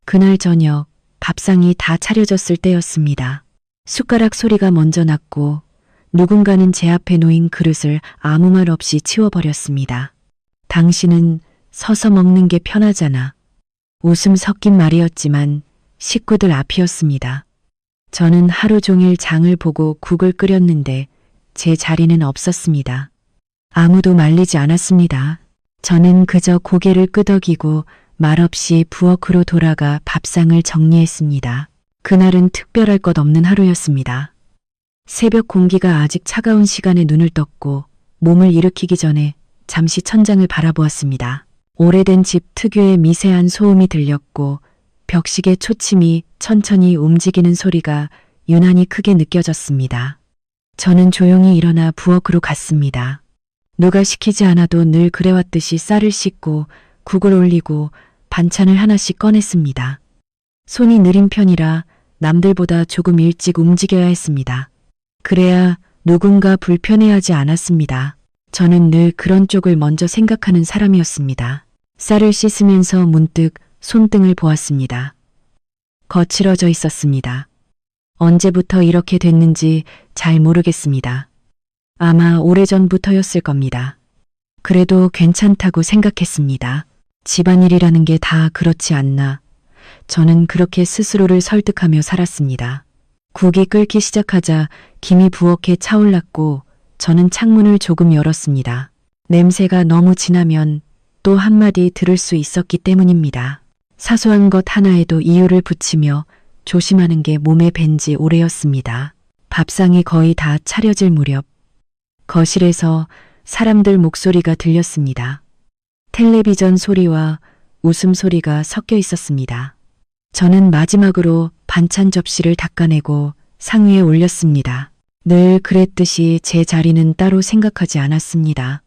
그날 저녁 밥상이 다 차려졌을 때였습니다. 숟가락 소리가 먼저 났고 누군가는 제 앞에 놓인 그릇을 아무 말 없이 치워버렸습니다. 당신은 서서 먹는 게 편하잖아. 웃음 섞인 말이었지만 식구들 앞이었습니다. 저는 하루 종일 장을 보고 국을 끓였는데 제 자리는 없었습니다. 아무도 말리지 않았습니다. 저는 그저 고개를 끄덕이고 말없이 부엌으로 돌아가 밥상을 정리했습니다. 그날은 특별할 것 없는 하루였습니다. 새벽 공기가 아직 차가운 시간에 눈을 떴고 몸을 일으키기 전에 잠시 천장을 바라보았습니다. 오래된 집 특유의 미세한 소음이 들렸고 벽식의 초침이 천천히 움직이는 소리가 유난히 크게 느껴졌습니다. 저는 조용히 일어나 부엌으로 갔습니다. 누가 시키지 않아도 늘 그래왔듯이 쌀을 씻고 국을 올리고 반찬을 하나씩 꺼냈습니다. 손이 느린 편이라 남들보다 조금 일찍 움직여야 했습니다. 그래야 누군가 불편해하지 않았습니다. 저는 늘 그런 쪽을 먼저 생각하는 사람이었습니다. 쌀을 씻으면서 문득 손등을 보았습니다. 거칠어져 있었습니다. 언제부터 이렇게 됐는지 잘 모르겠습니다. 아마 오래전부터였을 겁니다. 그래도 괜찮다고 생각했습니다. 집안일이라는 게 다 그렇지 않나. 저는 그렇게 스스로를 설득하며 살았습니다. 국이 끓기 시작하자 김이 부엌에 차올랐고 저는 창문을 조금 열었습니다. 냄새가 너무 진하면 또 한마디 들을 수 있었기 때문입니다. 사소한 것 하나에도 이유를 붙이며 조심하는 게 몸에 밴지 오래였습니다. 밥상이 거의 다 차려질 무렵 거실에서 사람들 목소리가 들렸습니다. 텔레비전 소리와 웃음소리가 섞여 있었습니다. 저는 마지막으로 반찬 접시를 닦아내고 상위에 올렸습니다. 늘 그랬듯이 제 자리는 따로 생각하지 않았습니다.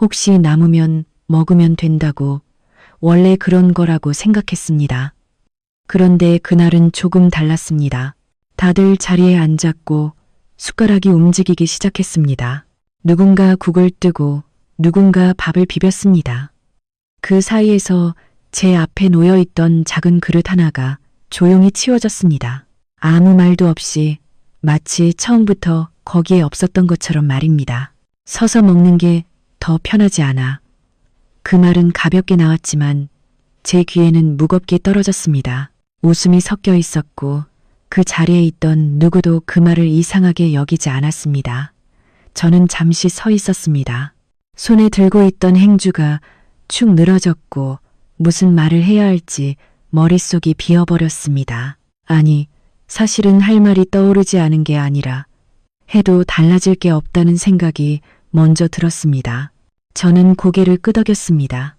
혹시 남으면 먹으면 된다고 원래 그런 거라고 생각했습니다. 그런데 그날은 조금 달랐습니다. 다들 자리에 앉았고 숟가락이 움직이기 시작했습니다. 누군가 국을 뜨고 누군가 밥을 비볐습니다. 그 사이에서 제 앞에 놓여있던 작은 그릇 하나가 조용히 치워졌습니다. 아무 말도 없이 마치 처음부터 거기에 없었던 것처럼 말입니다. 서서 먹는 게 더 편하지 않아. 그 말은 가볍게 나왔지만 제 귀에는 무겁게 떨어졌습니다. 웃음이 섞여 있었고 그 자리에 있던 누구도 그 말을 이상하게 여기지 않았습니다. 저는 잠시 서 있었습니다. 손에 들고 있던 행주가 축 늘어졌고 무슨 말을 해야 할지 머릿속이 비어버렸습니다. 아니, 사실은 할 말이 떠오르지 않은 게 아니라 해도 달라질 게 없다는 생각이 먼저 들었습니다. 저는 고개를 끄덕였습니다.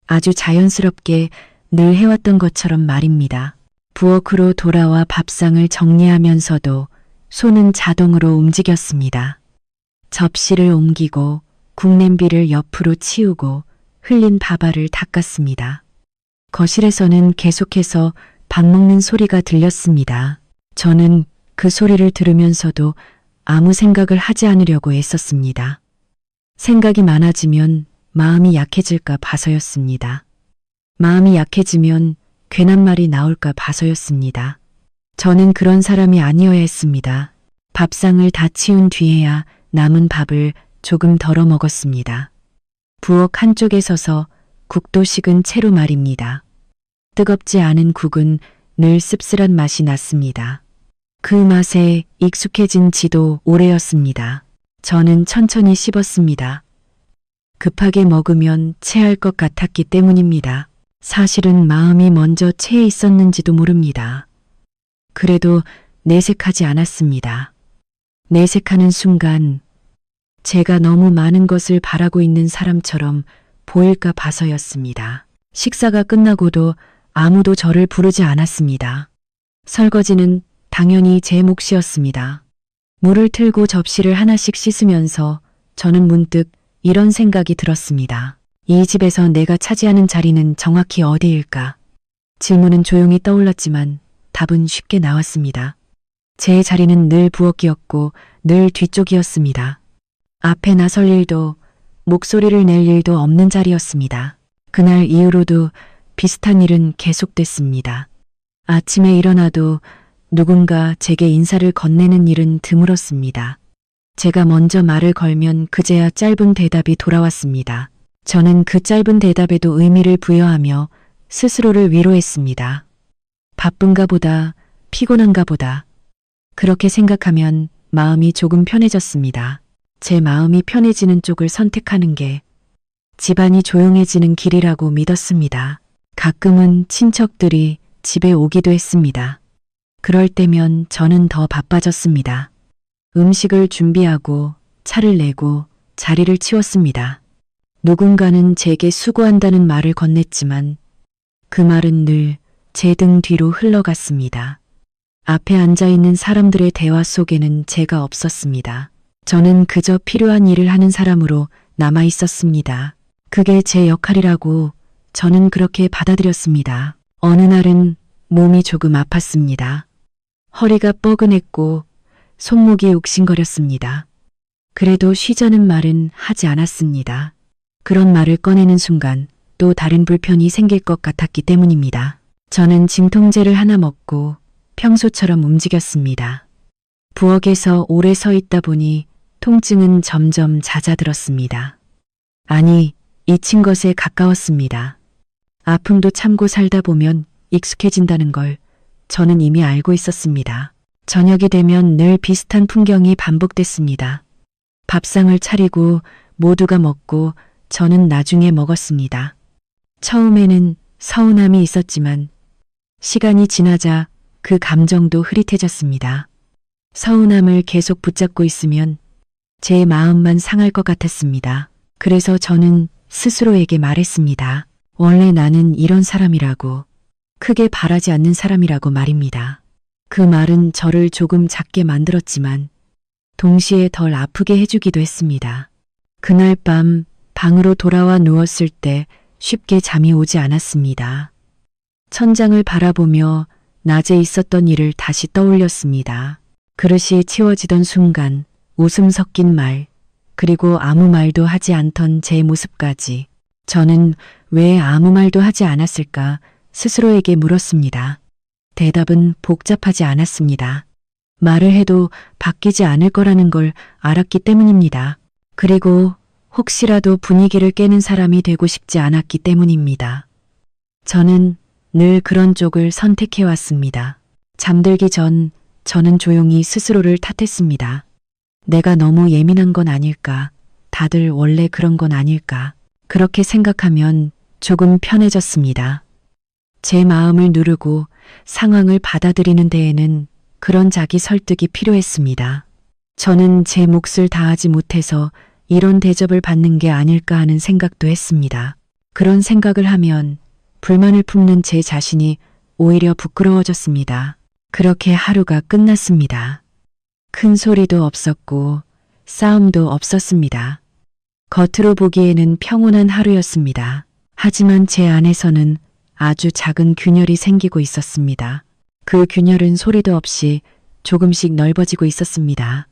아주 자연스럽게 늘 해왔던 것처럼 말입니다. 부엌으로 돌아와 밥상을 정리하면서도 손은 자동으로 움직였습니다. 접시를 옮기고 국냄비를 옆으로 치우고 흘린 밥알을 닦았습니다. 거실에서는 계속해서 밥 먹는 소리가 들렸습니다. 저는 그 소리를 들으면서도 아무 생각을 하지 않으려고 애썼습니다. 생각이 많아지면 마음이 약해질까 봐서였습니다. 마음이 약해지면 괜한 말이 나올까 봐서였습니다. 저는 그런 사람이 아니어야 했습니다. 밥상을 다 치운 뒤에야 남은 밥을 조금 덜어 먹었습니다. 부엌 한쪽에 서서 국도 식은 채로 말입니다. 뜨겁지 않은 국은 늘 씁쓸한 맛이 났습니다. 그 맛에 익숙해진 지도 오래였습니다. 저는 천천히 씹었습니다. 급하게 먹으면 체할 것 같았기 때문입니다. 사실은 마음이 먼저 체해 있었는지도 모릅니다. 그래도 내색하지 않았습니다. 내색하는 순간 제가 너무 많은 것을 바라고 있는 사람처럼 보일까 봐서였습니다. 식사가 끝나고도 아무도 저를 부르지 않았습니다. 설거지는 당연히 제 몫이었습니다. 물을 틀고 접시를 하나씩 씻으면서 저는 문득 이런 생각이 들었습니다. 이 집에서 내가 차지하는 자리는 정확히 어디일까? 질문은 조용히 떠올랐지만 답은 쉽게 나왔습니다. 제 자리는 늘 부엌이었고 늘 뒤쪽이었습니다. 앞에 나설 일도 목소리를 낼 일도 없는 자리였습니다. 그날 이후로도 비슷한 일은 계속됐습니다. 아침에 일어나도 누군가 제게 인사를 건네는 일은 드물었습니다. 제가 먼저 말을 걸면 그제야 짧은 대답이 돌아왔습니다. 저는 그 짧은 대답에도 의미를 부여하며 스스로를 위로했습니다. 바쁜가 보다, 피곤한가 보다. 그렇게 생각하면 마음이 조금 편해졌습니다. 제 마음이 편해지는 쪽을 선택하는 게 집안이 조용해지는 길이라고 믿었습니다. 가끔은 친척들이 집에 오기도 했습니다. 그럴 때면 저는 더 바빠졌습니다. 음식을 준비하고 차를 내고 자리를 치웠습니다. 누군가는 제게 수고한다는 말을 건넸지만 그 말은 늘 제 등 뒤로 흘러갔습니다. 앞에 앉아있는 사람들의 대화 속에는 제가 없었습니다. 저는 그저 필요한 일을 하는 사람으로 남아 있었습니다. 그게 제 역할이라고 저는 그렇게 받아들였습니다. 어느 날은 몸이 조금 아팠습니다. 허리가 뻐근했고 손목이 욱신거렸습니다. 그래도 쉬자는 말은 하지 않았습니다. 그런 말을 꺼내는 순간 또 다른 불편이 생길 것 같았기 때문입니다. 저는 진통제를 하나 먹고 평소처럼 움직였습니다. 부엌에서 오래 서 있다 보니 통증은 점점 잦아들었습니다. 아니, 잊힌 것에 가까웠습니다. 아픔도 참고 살다 보면 익숙해진다는 걸 저는 이미 알고 있었습니다. 저녁이 되면 늘 비슷한 풍경이 반복됐습니다. 밥상을 차리고 모두가 먹고 저는 나중에 먹었습니다. 처음에는 서운함이 있었지만 시간이 지나자 그 감정도 흐릿해졌습니다. 서운함을 계속 붙잡고 있으면 제 마음만 상할 것 같았습니다. 그래서 저는 스스로에게 말했습니다. 원래 나는 이런 사람이라고, 크게 바라지 않는 사람이라고 말입니다. 그 말은 저를 조금 작게 만들었지만 동시에 덜 아프게 해주기도 했습니다. 그날 밤 방으로 돌아와 누웠을 때 쉽게 잠이 오지 않았습니다. 천장을 바라보며 낮에 있었던 일을 다시 떠올렸습니다. 그릇이 치워지던 순간 웃음 섞인 말, 그리고 아무 말도 하지 않던 제 모습까지. 저는 왜 아무 말도 하지 않았을까 스스로에게 물었습니다. 대답은 복잡하지 않았습니다. 말을 해도 바뀌지 않을 거라는 걸 알았기 때문입니다. 그리고 혹시라도 분위기를 깨는 사람이 되고 싶지 않았기 때문입니다. 저는 늘 그런 쪽을 선택해왔습니다. 잠들기 전 저는 조용히 스스로를 탓했습니다. 내가 너무 예민한 건 아닐까? 다들 원래 그런 건 아닐까? 그렇게 생각하면 조금 편해졌습니다. 제 마음을 누르고 상황을 받아들이는 데에는 그런 자기 설득이 필요했습니다. 저는 제 몫을 다하지 못해서 이런 대접을 받는 게 아닐까 하는 생각도 했습니다. 그런 생각을 하면 불만을 품는 제 자신이 오히려 부끄러워졌습니다. 그렇게 하루가 끝났습니다. 큰 소리도 없었고 싸움도 없었습니다. 겉으로 보기에는 평온한 하루였습니다. 하지만 제 안에서는 아주 작은 균열이 생기고 있었습니다. 그 균열은 소리도 없이 조금씩 넓어지고 있었습니다.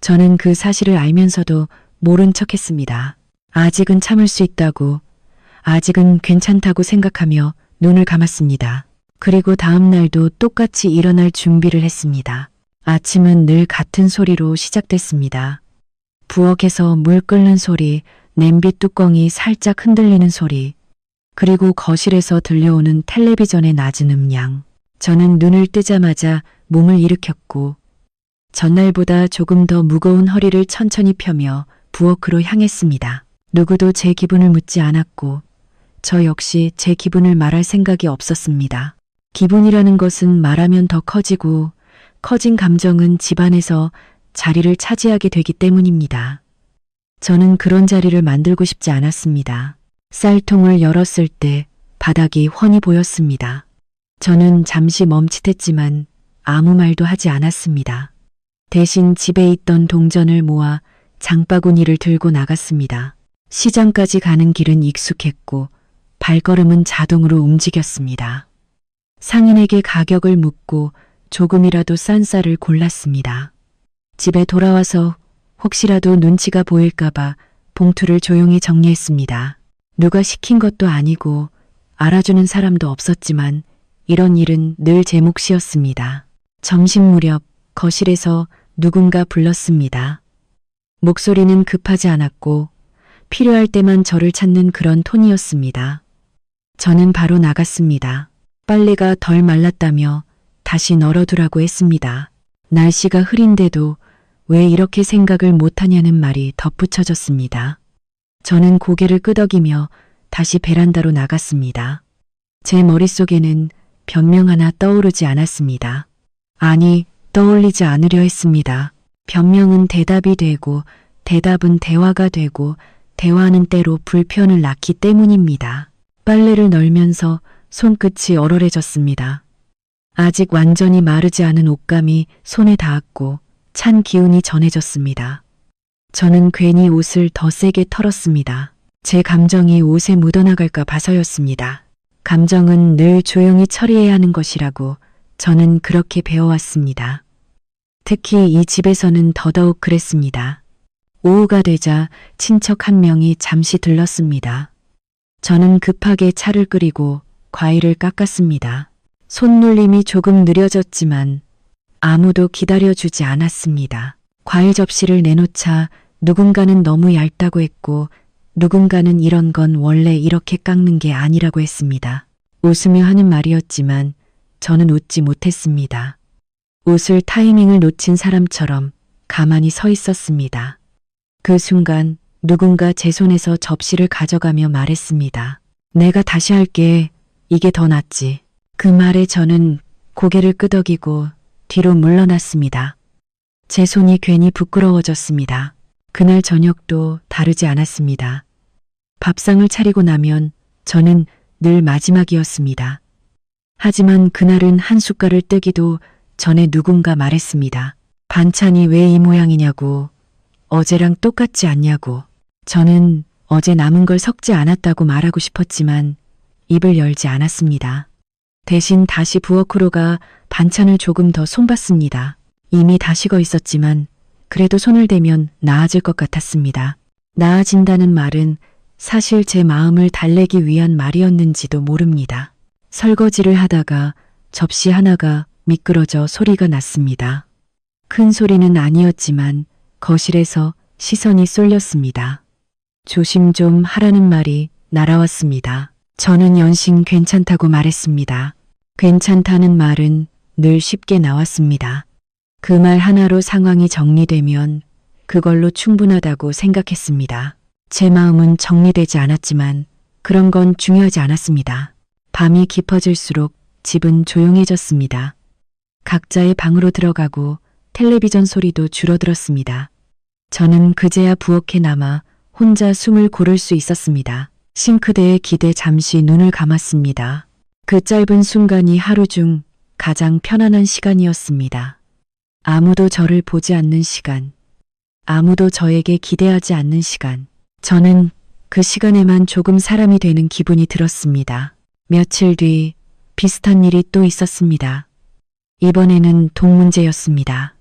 저는 그 사실을 알면서도 모른 척했습니다. 아직은 참을 수 있다고, 아직은 괜찮다고 생각하며 눈을 감았습니다. 그리고 다음 날도 똑같이 일어날 준비를 했습니다. 아침은 늘 같은 소리로 시작됐습니다. 부엌에서 물 끓는 소리, 냄비 뚜껑이 살짝 흔들리는 소리, 그리고 거실에서 들려오는 텔레비전의 낮은 음량. 저는 눈을 뜨자마자 몸을 일으켰고 전날보다 조금 더 무거운 허리를 천천히 펴며 부엌으로 향했습니다. 누구도 제 기분을 묻지 않았고 저 역시 제 기분을 말할 생각이 없었습니다. 기분이라는 것은 말하면 더 커지고 커진 감정은 집안에서 자리를 차지하게 되기 때문입니다. 저는 그런 자리를 만들고 싶지 않았습니다. 쌀통을 열었을 때 바닥이 훤히 보였습니다. 저는 잠시 멈칫했지만 아무 말도 하지 않았습니다. 대신 집에 있던 동전을 모아 장바구니를 들고 나갔습니다. 시장까지 가는 길은 익숙했고 발걸음은 자동으로 움직였습니다. 상인에게 가격을 묻고 조금이라도 싼 쌀을 골랐습니다. 집에 돌아와서 혹시라도 눈치가 보일까봐 봉투를 조용히 정리했습니다. 누가 시킨 것도 아니고 알아주는 사람도 없었지만 이런 일은 늘 제 몫이었습니다. 점심 무렵 거실에서 누군가 불렀습니다. 목소리는 급하지 않았고 필요할 때만 저를 찾는 그런 톤이었습니다. 저는 바로 나갔습니다. 빨래가 덜 말랐다며 다시 널어두라고 했습니다. 날씨가 흐린데도 왜 이렇게 생각을 못하냐는 말이 덧붙여졌습니다. 저는 고개를 끄덕이며 다시 베란다로 나갔습니다. 제 머릿속에는 변명 하나 떠오르지 않았습니다. 아니, 떠올리지 않으려 했습니다. 변명은 대답이 되고 대답은 대화가 되고 대화는 때로 불편을 낳기 때문입니다. 빨래를 널면서 손끝이 얼얼해졌습니다. 아직 완전히 마르지 않은 옷감이 손에 닿았고 찬 기운이 전해졌습니다. 저는 괜히 옷을 더 세게 털었습니다. 제 감정이 옷에 묻어나갈까 봐서였습니다. 감정은 늘 조용히 처리해야 하는 것이라고 저는 그렇게 배워왔습니다. 특히 이 집에서는 더더욱 그랬습니다. 오후가 되자 친척 한 명이 잠시 들렀습니다. 저는 급하게 차를 끓이고 과일을 깎았습니다. 손놀림이 조금 느려졌지만 아무도 기다려주지 않았습니다. 과일 접시를 내놓자 누군가는 너무 얇다고 했고 누군가는 이런 건 원래 이렇게 깎는 게 아니라고 했습니다. 웃으며 하는 말이었지만 저는 웃지 못했습니다. 웃을 타이밍을 놓친 사람처럼 가만히 서 있었습니다. 그 순간 누군가 제 손에서 접시를 가져가며 말했습니다. 내가 다시 할게. 이게 더 낫지. 그 말에 저는 고개를 끄덕이고 뒤로 물러났습니다. 제 손이 괜히 부끄러워졌습니다. 그날 저녁도 다르지 않았습니다. 밥상을 차리고 나면 저는 늘 마지막이었습니다. 하지만 그날은 한 숟갈을 뜨기도 전에 누군가 말했습니다. 반찬이 왜 이 모양이냐고, 어제랑 똑같지 않냐고. 저는 어제 남은 걸 섞지 않았다고 말하고 싶었지만 입을 열지 않았습니다. 대신 다시 부엌으로 가 반찬을 조금 더 손봤습니다. 이미 다 식어 있었지만 그래도 손을 대면 나아질 것 같았습니다. 나아진다는 말은 사실 제 마음을 달래기 위한 말이었는지도 모릅니다. 설거지를 하다가 접시 하나가 미끄러져 소리가 났습니다. 큰 소리는 아니었지만 거실에서 시선이 쏠렸습니다. 조심 좀 하라는 말이 날아왔습니다. 저는 연신 괜찮다고 말했습니다. 괜찮다는 말은 늘 쉽게 나왔습니다. 그 말 하나로 상황이 정리되면 그걸로 충분하다고 생각했습니다. 제 마음은 정리되지 않았지만 그런 건 중요하지 않았습니다. 밤이 깊어질수록 집은 조용해졌습니다. 각자의 방으로 들어가고 텔레비전 소리도 줄어들었습니다. 저는 그제야 부엌에 남아 혼자 숨을 고를 수 있었습니다. 싱크대에 기대 잠시 눈을 감았습니다. 그 짧은 순간이 하루 중 가장 편안한 시간이었습니다. 아무도 저를 보지 않는 시간, 아무도 저에게 기대하지 않는 시간. 저는 그 시간에만 조금 사람이 되는 기분이 들었습니다. 며칠 뒤 비슷한 일이 또 있었습니다. 이번에는 돈 문제였습니다.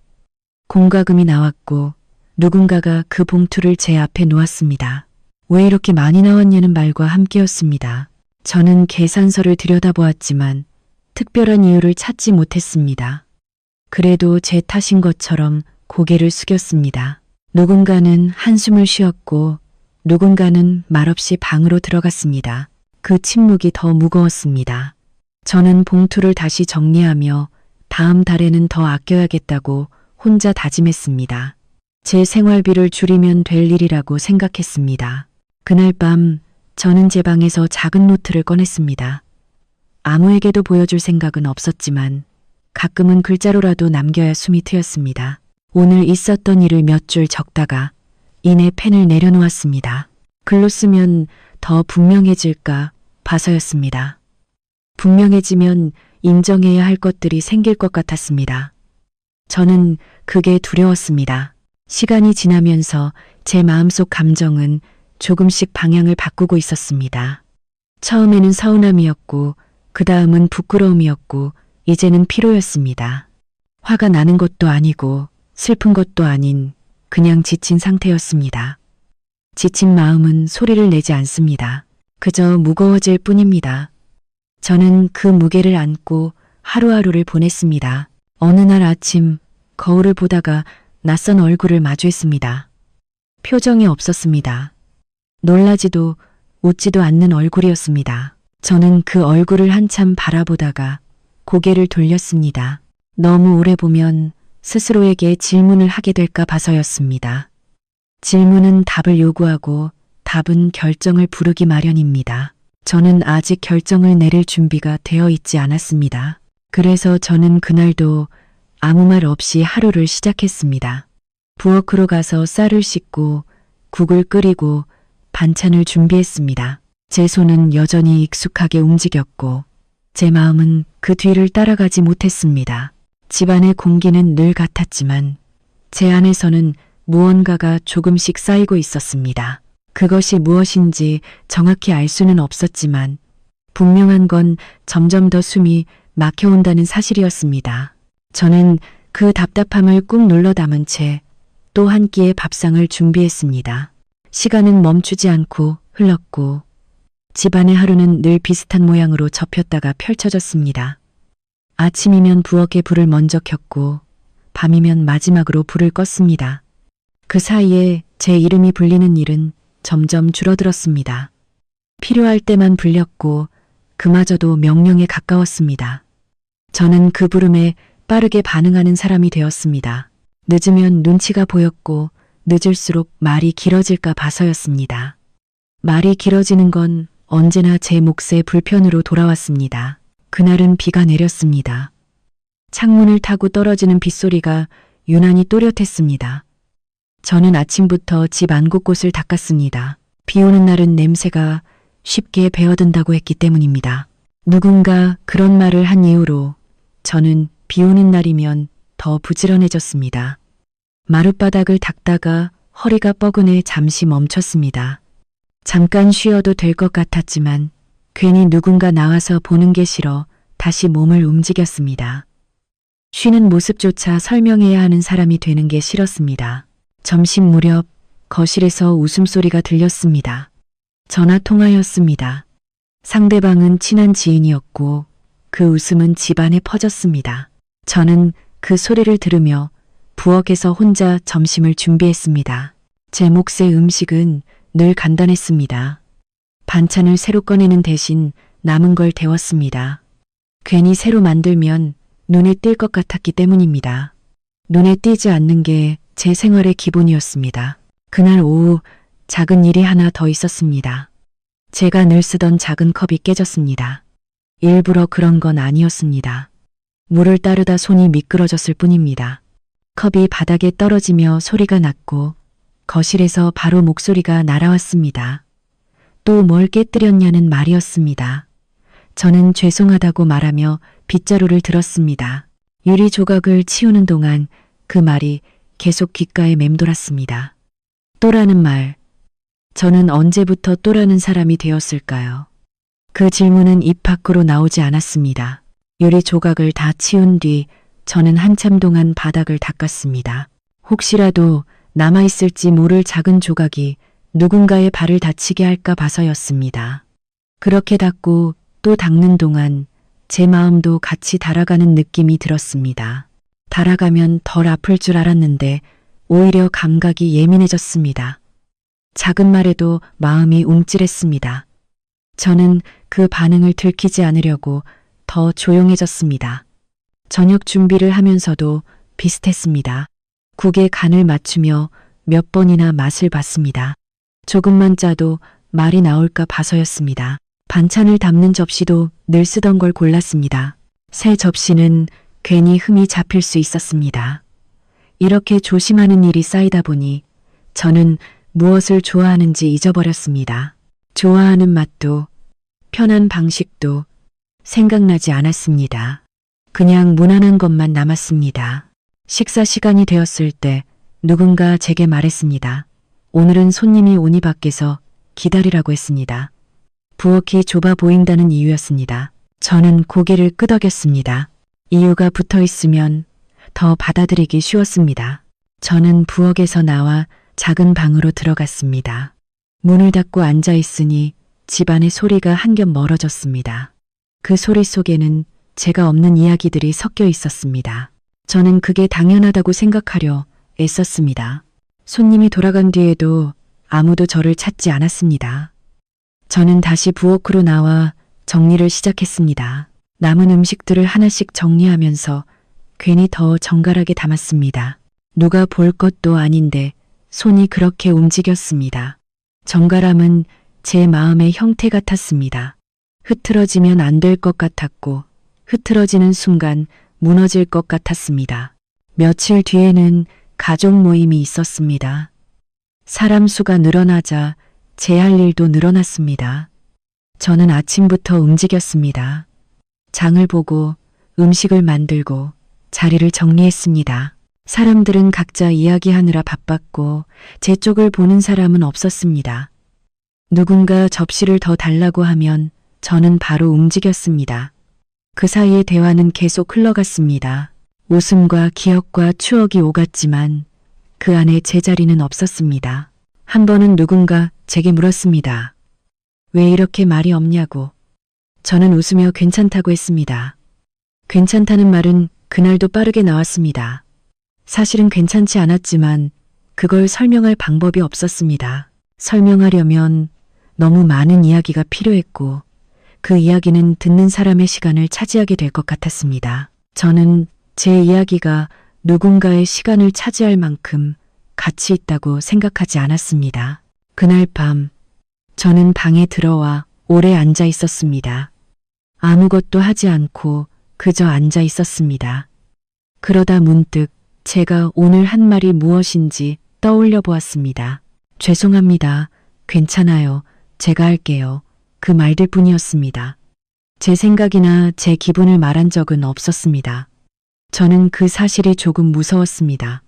공과금이 나왔고 누군가가 그 봉투를 제 앞에 놓았습니다. 왜 이렇게 많이 나왔냐는 말과 함께였습니다. 저는 계산서를 들여다보았지만 특별한 이유를 찾지 못했습니다. 그래도 제 탓인 것처럼 고개를 숙였습니다. 누군가는 한숨을 쉬었고 누군가는 말없이 방으로 들어갔습니다. 그 침묵이 더 무거웠습니다. 저는 봉투를 다시 정리하며 다음 달에는 더 아껴야겠다고 혼자 다짐했습니다. 제 생활비를 줄이면 될 일이라고 생각했습니다. 그날 밤 저는 제 방에서 작은 노트를 꺼냈습니다. 아무에게도 보여줄 생각은 없었지만 가끔은 글자로라도 남겨야 숨이 트였습니다. 오늘 있었던 일을 몇 줄 적다가 이내 펜을 내려놓았습니다. 글로 쓰면 더 분명해질까 봐서였습니다. 분명해지면 인정해야 할 것들이 생길 것 같았습니다. 저는 그게 두려웠습니다. 시간이 지나면서 제 마음속 감정은 조금씩 방향을 바꾸고 있었습니다. 처음에는 서운함이었고 그 다음은 부끄러움이었고 이제는 피로였습니다. 화가 나는 것도 아니고 슬픈 것도 아닌 그냥 지친 상태였습니다. 지친 마음은 소리를 내지 않습니다. 그저 무거워질 뿐입니다. 저는 그 무게를 안고 하루하루를 보냈습니다. 어느 날 아침 거울을 보다가 낯선 얼굴을 마주했습니다. 표정이 없었습니다. 놀라지도 웃지도 않는 얼굴이었습니다. 저는 그 얼굴을 한참 바라보다가 고개를 돌렸습니다. 너무 오래 보면 스스로에게 질문을 하게 될까 봐서였습니다. 질문은 답을 요구하고 답은 결정을 부르기 마련입니다. 저는 아직 결정을 내릴 준비가 되어 있지 않았습니다. 그래서 저는 그날도 아무 말 없이 하루를 시작했습니다. 부엌으로 가서 쌀을 씻고 국을 끓이고 반찬을 준비했습니다. 제 손은 여전히 익숙하게 움직였고 제 마음은 그 뒤를 따라가지 못했습니다. 집안의 공기는 늘 같았지만 제 안에서는 무언가가 조금씩 쌓이고 있었습니다. 그것이 무엇인지 정확히 알 수는 없었지만 분명한 건 점점 더 숨이 막혀온다는 사실이었습니다. 저는 그 답답함을 꾹 눌러 담은 채 또 한 끼의 밥상을 준비했습니다. 시간은 멈추지 않고 흘렀고 집안의 하루는 늘 비슷한 모양으로 접혔다가 펼쳐졌습니다. 아침이면 부엌에 불을 먼저 켰고 밤이면 마지막으로 불을 껐습니다. 그 사이에 제 이름이 불리는 일은 점점 줄어들었습니다. 필요할 때만 불렸고 그마저도 명령에 가까웠습니다. 저는 그 부름에 빠르게 반응하는 사람이 되었습니다. 늦으면 눈치가 보였고 늦을수록 말이 길어질까 봐서였습니다. 말이 길어지는 건 언제나 제 몫의 불편으로 돌아왔습니다. 그날은 비가 내렸습니다. 창문을 타고 떨어지는 빗소리가 유난히 또렷했습니다. 저는 아침부터 집 안 곳곳을 닦았습니다. 비 오는 날은 냄새가 쉽게 배어든다고 했기 때문입니다. 누군가 그런 말을 한 이후로 저는 비 오는 날이면 더 부지런해졌습니다. 마룻바닥을 닦다가 허리가 뻐근해 잠시 멈췄습니다. 잠깐 쉬어도 될 것 같았지만 괜히 누군가 나와서 보는 게 싫어 다시 몸을 움직였습니다. 쉬는 모습조차 설명해야 하는 사람이 되는 게 싫었습니다. 점심 무렵 거실에서 웃음소리가 들렸습니다. 전화 통화였습니다. 상대방은 친한 지인이었고 그 웃음은 집안에 퍼졌습니다. 저는 그 소리를 들으며 부엌에서 혼자 점심을 준비했습니다. 제 몫의 음식은 늘 간단했습니다. 반찬을 새로 꺼내는 대신 남은 걸 데웠습니다. 괜히 새로 만들면 눈에 띌 것 같았기 때문입니다. 눈에 띄지 않는 게 제 생활의 기본이었습니다. 그날 오후 작은 일이 하나 더 있었습니다. 제가 늘 쓰던 작은 컵이 깨졌습니다. 일부러 그런 건 아니었습니다. 물을 따르다 손이 미끄러졌을 뿐입니다. 컵이 바닥에 떨어지며 소리가 났고 거실에서 바로 목소리가 날아왔습니다. 또 뭘 깨뜨렸냐는 말이었습니다. 저는 죄송하다고 말하며 빗자루를 들었습니다. 유리 조각을 치우는 동안 그 말이 계속 귓가에 맴돌았습니다. 또라는 말. 저는 언제부터 또라는 사람이 되었을까요? 그 질문은 입 밖으로 나오지 않았습니다. 유리 조각을 다 치운 뒤 저는 한참 동안 바닥을 닦았습니다. 혹시라도 남아있을지 모를 작은 조각이 누군가의 발을 다치게 할까 봐서였습니다. 그렇게 닦고 또 닦는 동안 제 마음도 같이 달아가는 느낌이 들었습니다. 달아가면 덜 아플 줄 알았는데 오히려 감각이 예민해졌습니다. 작은 말에도 마음이 움찔했습니다. 저는 그 반응을 들키지 않으려고 더 조용해졌습니다. 저녁 준비를 하면서도 비슷했습니다. 국에 간을 맞추며 몇 번이나 맛을 봤습니다. 조금만 짜도 말이 나올까 봐서였습니다. 반찬을 담는 접시도 늘 쓰던 걸 골랐습니다. 새 접시는 괜히 흠이 잡힐 수 있었습니다. 이렇게 조심하는 일이 쌓이다 보니 저는 무엇을 좋아하는지 잊어버렸습니다. 좋아하는 맛도 편한 방식도 생각나지 않았습니다. 그냥 무난한 것만 남았습니다. 식사 시간이 되었을 때 누군가 제게 말했습니다. 오늘은 손님이 오니 밖에서 기다리라고 했습니다. 부엌이 좁아 보인다는 이유였습니다. 저는 고개를 끄덕였습니다. 이유가 붙어 있으면 더 받아들이기 쉬웠습니다. 저는 부엌에서 나와 작은 방으로 들어갔습니다. 문을 닫고 앉아 있으니 집안의 소리가 한 겹 멀어졌습니다. 그 소리 속에는 제가 없는 이야기들이 섞여 있었습니다. 저는 그게 당연하다고 생각하려 애썼습니다. 손님이 돌아간 뒤에도 아무도 저를 찾지 않았습니다. 저는 다시 부엌으로 나와 정리를 시작했습니다. 남은 음식들을 하나씩 정리하면서 괜히 더 정갈하게 담았습니다. 누가 볼 것도 아닌데 손이 그렇게 움직였습니다. 정갈함은 제 마음의 형태 같았습니다. 흐트러지면 안 될 것 같았고 흐트러지는 순간 무너질 것 같았습니다. 며칠 뒤에는 가족 모임이 있었습니다. 사람 수가 늘어나자 제 할 일도 늘어났습니다. 저는 아침부터 움직였습니다. 장을 보고 음식을 만들고 자리를 정리했습니다. 사람들은 각자 이야기하느라 바빴고 제 쪽을 보는 사람은 없었습니다. 누군가 접시를 더 달라고 하면 저는 바로 움직였습니다. 그 사이에 대화는 계속 흘러갔습니다. 웃음과 기억과 추억이 오갔지만 그 안에 제 자리는 없었습니다. 한 번은 누군가 제게 물었습니다. 왜 이렇게 말이 없냐고. 저는 웃으며 괜찮다고 했습니다. 괜찮다는 말은 그날도 빠르게 나왔습니다. 사실은 괜찮지 않았지만 그걸 설명할 방법이 없었습니다. 설명하려면 너무 많은 이야기가 필요했고 그 이야기는 듣는 사람의 시간을 차지하게 될 것 같았습니다. 저는 제 이야기가 누군가의 시간을 차지할 만큼 가치 있다고 생각하지 않았습니다. 그날 밤 저는 방에 들어와 오래 앉아 있었습니다. 아무것도 하지 않고 그저 앉아 있었습니다. 그러다 문득 제가 오늘 한 말이 무엇인지 떠올려 보았습니다. 죄송합니다. 괜찮아요. 제가 할게요. 그 말들 뿐이었습니다. 제 생각이나 제 기분을 말한 적은 없었습니다. 저는 그 사실이 조금 무서웠습니다.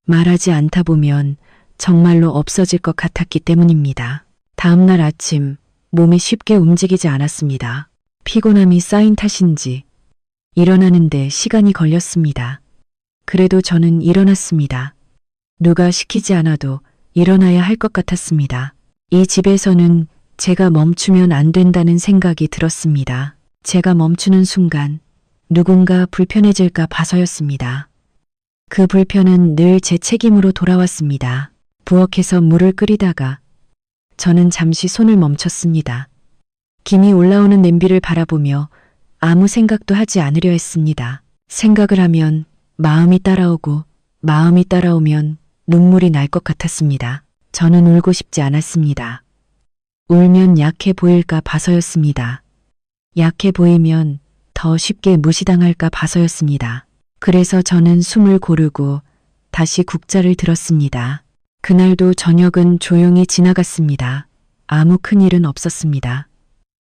말하지 않다 보면 정말로 없어질 것 같았기 때문입니다. 다음날 아침 몸이 쉽게 움직이지 않았습니다. 피곤함이 쌓인 탓인지 일어나는데 시간이 걸렸습니다. 그래도 저는 일어났습니다. 누가 시키지 않아도 일어나야 할 것 같았습니다. 이 집에서는 제가 멈추면 안 된다는 생각이 들었습니다. 제가 멈추는 순간 누군가 불편해질까 봐서였습니다. 그 불편은 늘 제 책임으로 돌아왔습니다. 부엌에서 물을 끓이다가 저는 잠시 손을 멈췄습니다. 김이 올라오는 냄비를 바라보며 아무 생각도 하지 않으려 했습니다. 생각을 하면 마음이 따라오고 마음이 따라오면 눈물이 날 것 같았습니다. 저는 울고 싶지 않았습니다. 울면 약해 보일까 봐서였습니다. 약해 보이면 더 쉽게 무시당할까 봐서였습니다. 그래서 저는 숨을 고르고 다시 국자를 들었습니다. 그날도 저녁은 조용히 지나갔습니다. 아무 큰일은 없었습니다.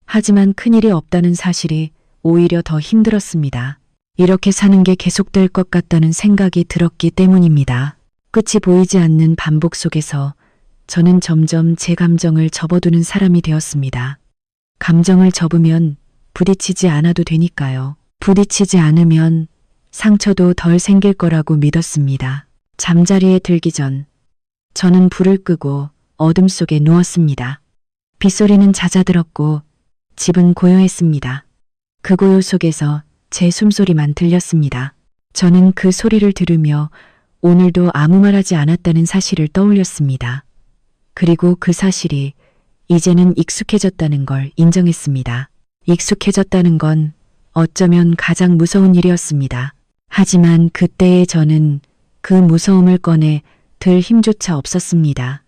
하지만 큰일이 없다는 사실이 오히려 더 힘들었습니다. 이렇게 사는 게 계속될 것 같다는 생각이 들었기 때문입니다. 끝이 보이지 않는 반복 속에서 저는 점점 제 감정을 접어두는 사람이 되었습니다. 감정을 접으면 부딪히지 않아도 되니까요. 부딪히지 않으면 상처도 덜 생길 거라고 믿었습니다. 잠자리에 들기 전 저는 불을 끄고 어둠 속에 누웠습니다. 빗소리는 잦아들었고 집은 고요했습니다. 그 고요 속에서 제 숨소리만 들렸습니다. 저는 그 소리를 들으며 오늘도 아무 말하지 않았다는 사실을 떠올렸습니다. 그리고 그 사실이 이제는 익숙해졌다는 걸 인정했습니다. 익숙해졌다는 건 어쩌면 가장 무서운 일이었습니다. 하지만 그때의 저는 그 무서움을 꺼내 들 힘조차 없었습니다.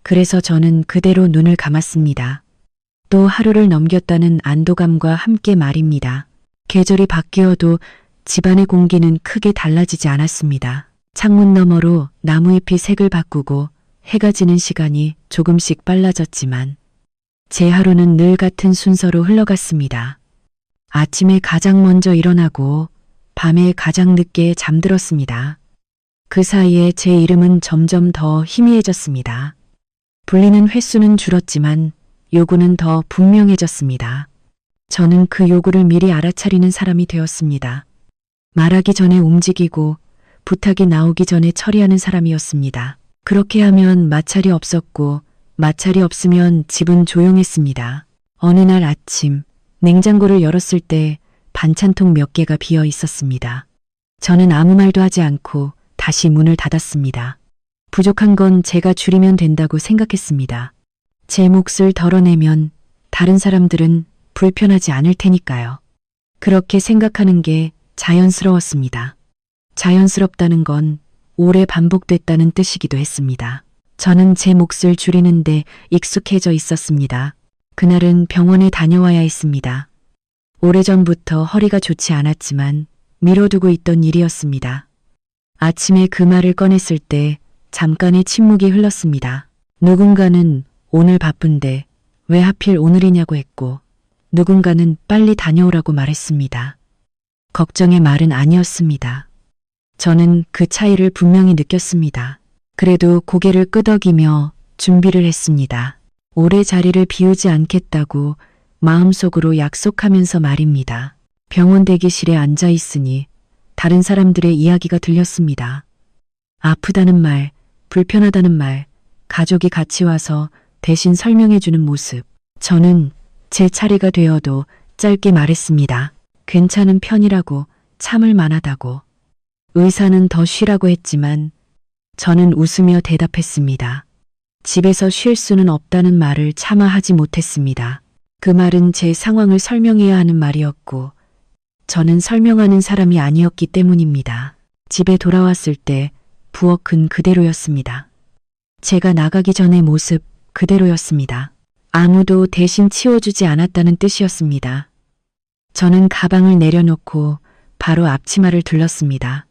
그래서 저는 그대로 눈을 감았습니다. 또 하루를 넘겼다는 안도감과 함께 말입니다. 계절이 바뀌어도 집안의 공기는 크게 달라지지 않았습니다. 창문 너머로 나무잎이 색을 바꾸고 해가 지는 시간이 조금씩 빨라졌지만 제 하루는 늘 같은 순서로 흘러갔습니다. 아침에 가장 먼저 일어나고 밤에 가장 늦게 잠들었습니다. 그 사이에 제 이름은 점점 더 희미해졌습니다. 불리는 횟수는 줄었지만 요구는 더 분명해졌습니다. 저는 그 요구를 미리 알아차리는 사람이 되었습니다. 말하기 전에 움직이고 부탁이 나오기 전에 처리하는 사람이었습니다. 그렇게 하면 마찰이 없었고 마찰이 없으면 집은 조용했습니다. 어느 날 아침 냉장고를 열었을 때 반찬통 몇 개가 비어 있었습니다. 저는 아무 말도 하지 않고 다시 문을 닫았습니다. 부족한 건 제가 줄이면 된다고 생각했습니다. 제 몫을 덜어내면 다른 사람들은 불편하지 않을 테니까요. 그렇게 생각하는 게 자연스러웠습니다. 자연스럽다는 건 오래 반복됐다는 뜻이기도 했습니다. 저는 제 몫을 줄이는데 익숙해져 있었습니다. 그날은 병원에 다녀와야 했습니다. 오래전부터 허리가 좋지 않았지만 미뤄두고 있던 일이었습니다. 아침에 그 말을 꺼냈을 때 잠깐의 침묵이 흘렀습니다. 누군가는 오늘 바쁜데 왜 하필 오늘이냐고 했고 누군가는 빨리 다녀오라고 말했습니다. 걱정의 말은 아니었습니다. 저는 그 차이를 분명히 느꼈습니다. 그래도 고개를 끄덕이며 준비를 했습니다. 오래 자리를 비우지 않겠다고 마음속으로 약속하면서 말입니다. 병원 대기실에 앉아 있으니 다른 사람들의 이야기가 들렸습니다. 아프다는 말, 불편하다는 말, 가족이 같이 와서 대신 설명해주는 모습. 저는 제 차례가 되어도 짧게 말했습니다. 괜찮은 편이라고, 참을 만하다고. 의사는 더 쉬라고 했지만 저는 웃으며 대답했습니다. 집에서 쉴 수는 없다는 말을 차마 하지 못했습니다. 그 말은 제 상황을 설명해야 하는 말이었고 저는 설명하는 사람이 아니었기 때문입니다. 집에 돌아왔을 때 부엌은 그대로였습니다. 제가 나가기 전의 모습 그대로였습니다. 아무도 대신 치워주지 않았다는 뜻이었습니다. 저는 가방을 내려놓고 바로 앞치마를 둘렀습니다.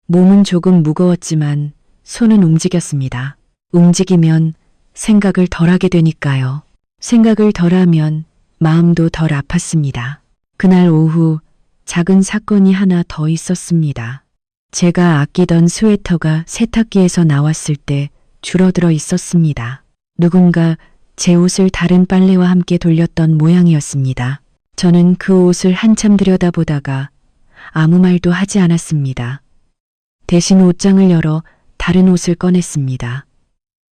몸은 조금 무거웠지만 손은 움직였습니다. 움직이면 생각을 덜하게 되니까요. 생각을 덜하면 마음도 덜 아팠습니다. 그날 오후 작은 사건이 하나 더 있었습니다. 제가 아끼던 스웨터가 세탁기에서 나왔을 때 줄어들어 있었습니다. 누군가 제 옷을 다른 빨래와 함께 돌렸던 모양이었습니다. 저는 그 옷을 한참 들여다보다가 아무 말도 하지 않았습니다. 대신 옷장을 열어 다른 옷을 꺼냈습니다.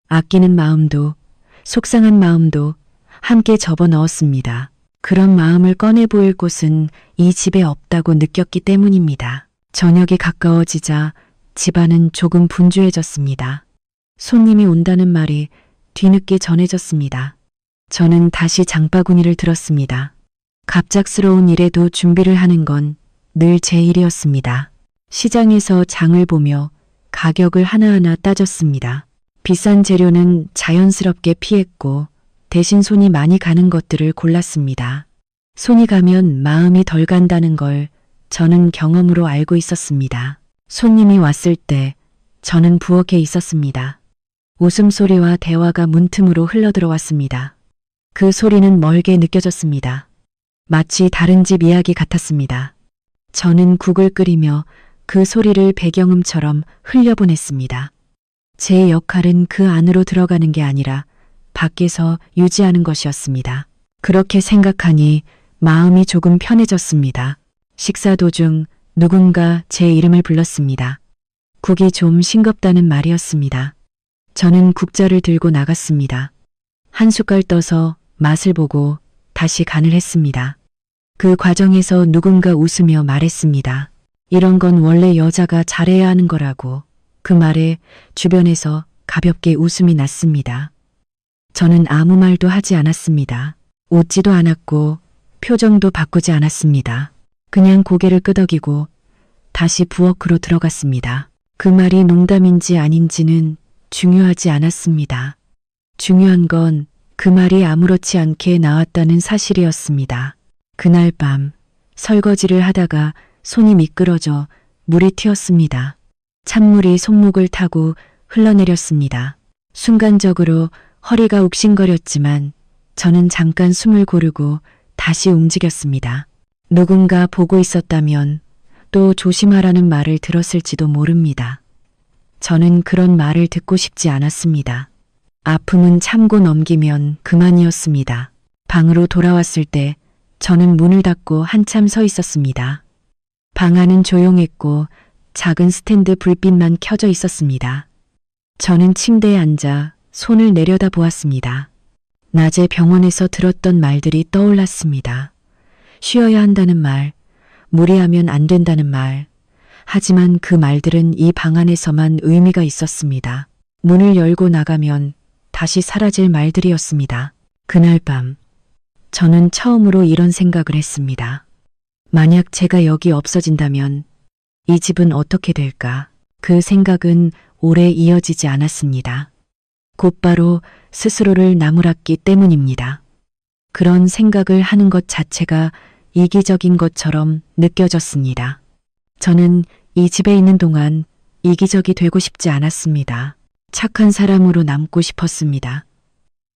아끼는 마음도 속상한 마음도 함께 접어 넣었습니다. 그런 마음을 꺼내 보일 곳은 이 집에 없다고 느꼈기 때문입니다. 저녁이 가까워지자 집안은 조금 분주해졌습니다. 손님이 온다는 말이 뒤늦게 전해졌습니다. 저는 다시 장바구니를 들었습니다. 갑작스러운 일에도 준비를 하는 건 늘 제 일이었습니다. 시장에서 장을 보며 가격을 하나하나 따졌습니다. 비싼 재료는 자연스럽게 피했고 대신 손이 많이 가는 것들을 골랐습니다. 손이 가면 마음이 덜 간다는 걸 저는 경험으로 알고 있었습니다. 손님이 왔을 때 저는 부엌에 있었습니다. 웃음소리와 대화가 문틈으로 흘러들어왔습니다. 그 소리는 멀게 느껴졌습니다. 마치 다른 집 이야기 같았습니다. 저는 국을 끓이며 그 소리를 배경음처럼 흘려보냈습니다. 제 역할은 그 안으로 들어가는 게 아니라 밖에서 유지하는 것이었습니다. 그렇게 생각하니 마음이 조금 편해졌습니다. 식사 도중 누군가 제 이름을 불렀습니다. 국이 좀 싱겁다는 말이었습니다. 저는 국자를 들고 나갔습니다. 한 숟갈 떠서 맛을 보고 다시 간을 했습니다. 그 과정에서 누군가 웃으며 말했습니다. 이런 건 원래 여자가 잘해야 하는 거라고. 그 말에 주변에서 가볍게 웃음이 났습니다. 저는 아무 말도 하지 않았습니다. 웃지도 않았고 표정도 바꾸지 않았습니다. 그냥 고개를 끄덕이고 다시 부엌으로 들어갔습니다. 그 말이 농담인지 아닌지는 중요하지 않았습니다. 중요한 건 그 말이 아무렇지 않게 나왔다는 사실이었습니다. 그날 밤 설거지를 하다가 손이 미끄러져 물이 튀었습니다. 찬물이 손목을 타고 흘러내렸습니다. 순간적으로 허리가 욱신거렸지만 저는 잠깐 숨을 고르고 다시 움직였습니다. 누군가 보고 있었다면 또 조심하라는 말을 들었을지도 모릅니다. 저는 그런 말을 듣고 싶지 않았습니다. 아픔은 참고 넘기면 그만이었습니다. 방으로 돌아왔을 때 저는 문을 닫고 한참 서 있었습니다. 방 안은 조용했고 작은 스탠드 불빛만 켜져 있었습니다. 저는 침대에 앉아 손을 내려다 보았습니다. 낮에 병원에서 들었던 말들이 떠올랐습니다. 쉬어야 한다는 말, 무리하면 안 된다는 말. 하지만 그 말들은 이 방 안에서만 의미가 있었습니다. 문을 열고 나가면 다시 사라질 말들이었습니다. 그날 밤, 저는 처음으로 이런 생각을 했습니다. 만약 제가 여기 없어진다면 이 집은 어떻게 될까? 그 생각은 오래 이어지지 않았습니다. 곧바로 스스로를 나무랐기 때문입니다. 그런 생각을 하는 것 자체가 이기적인 것처럼 느껴졌습니다. 저는 이 집에 있는 동안 이기적이 되고 싶지 않았습니다. 착한 사람으로 남고 싶었습니다.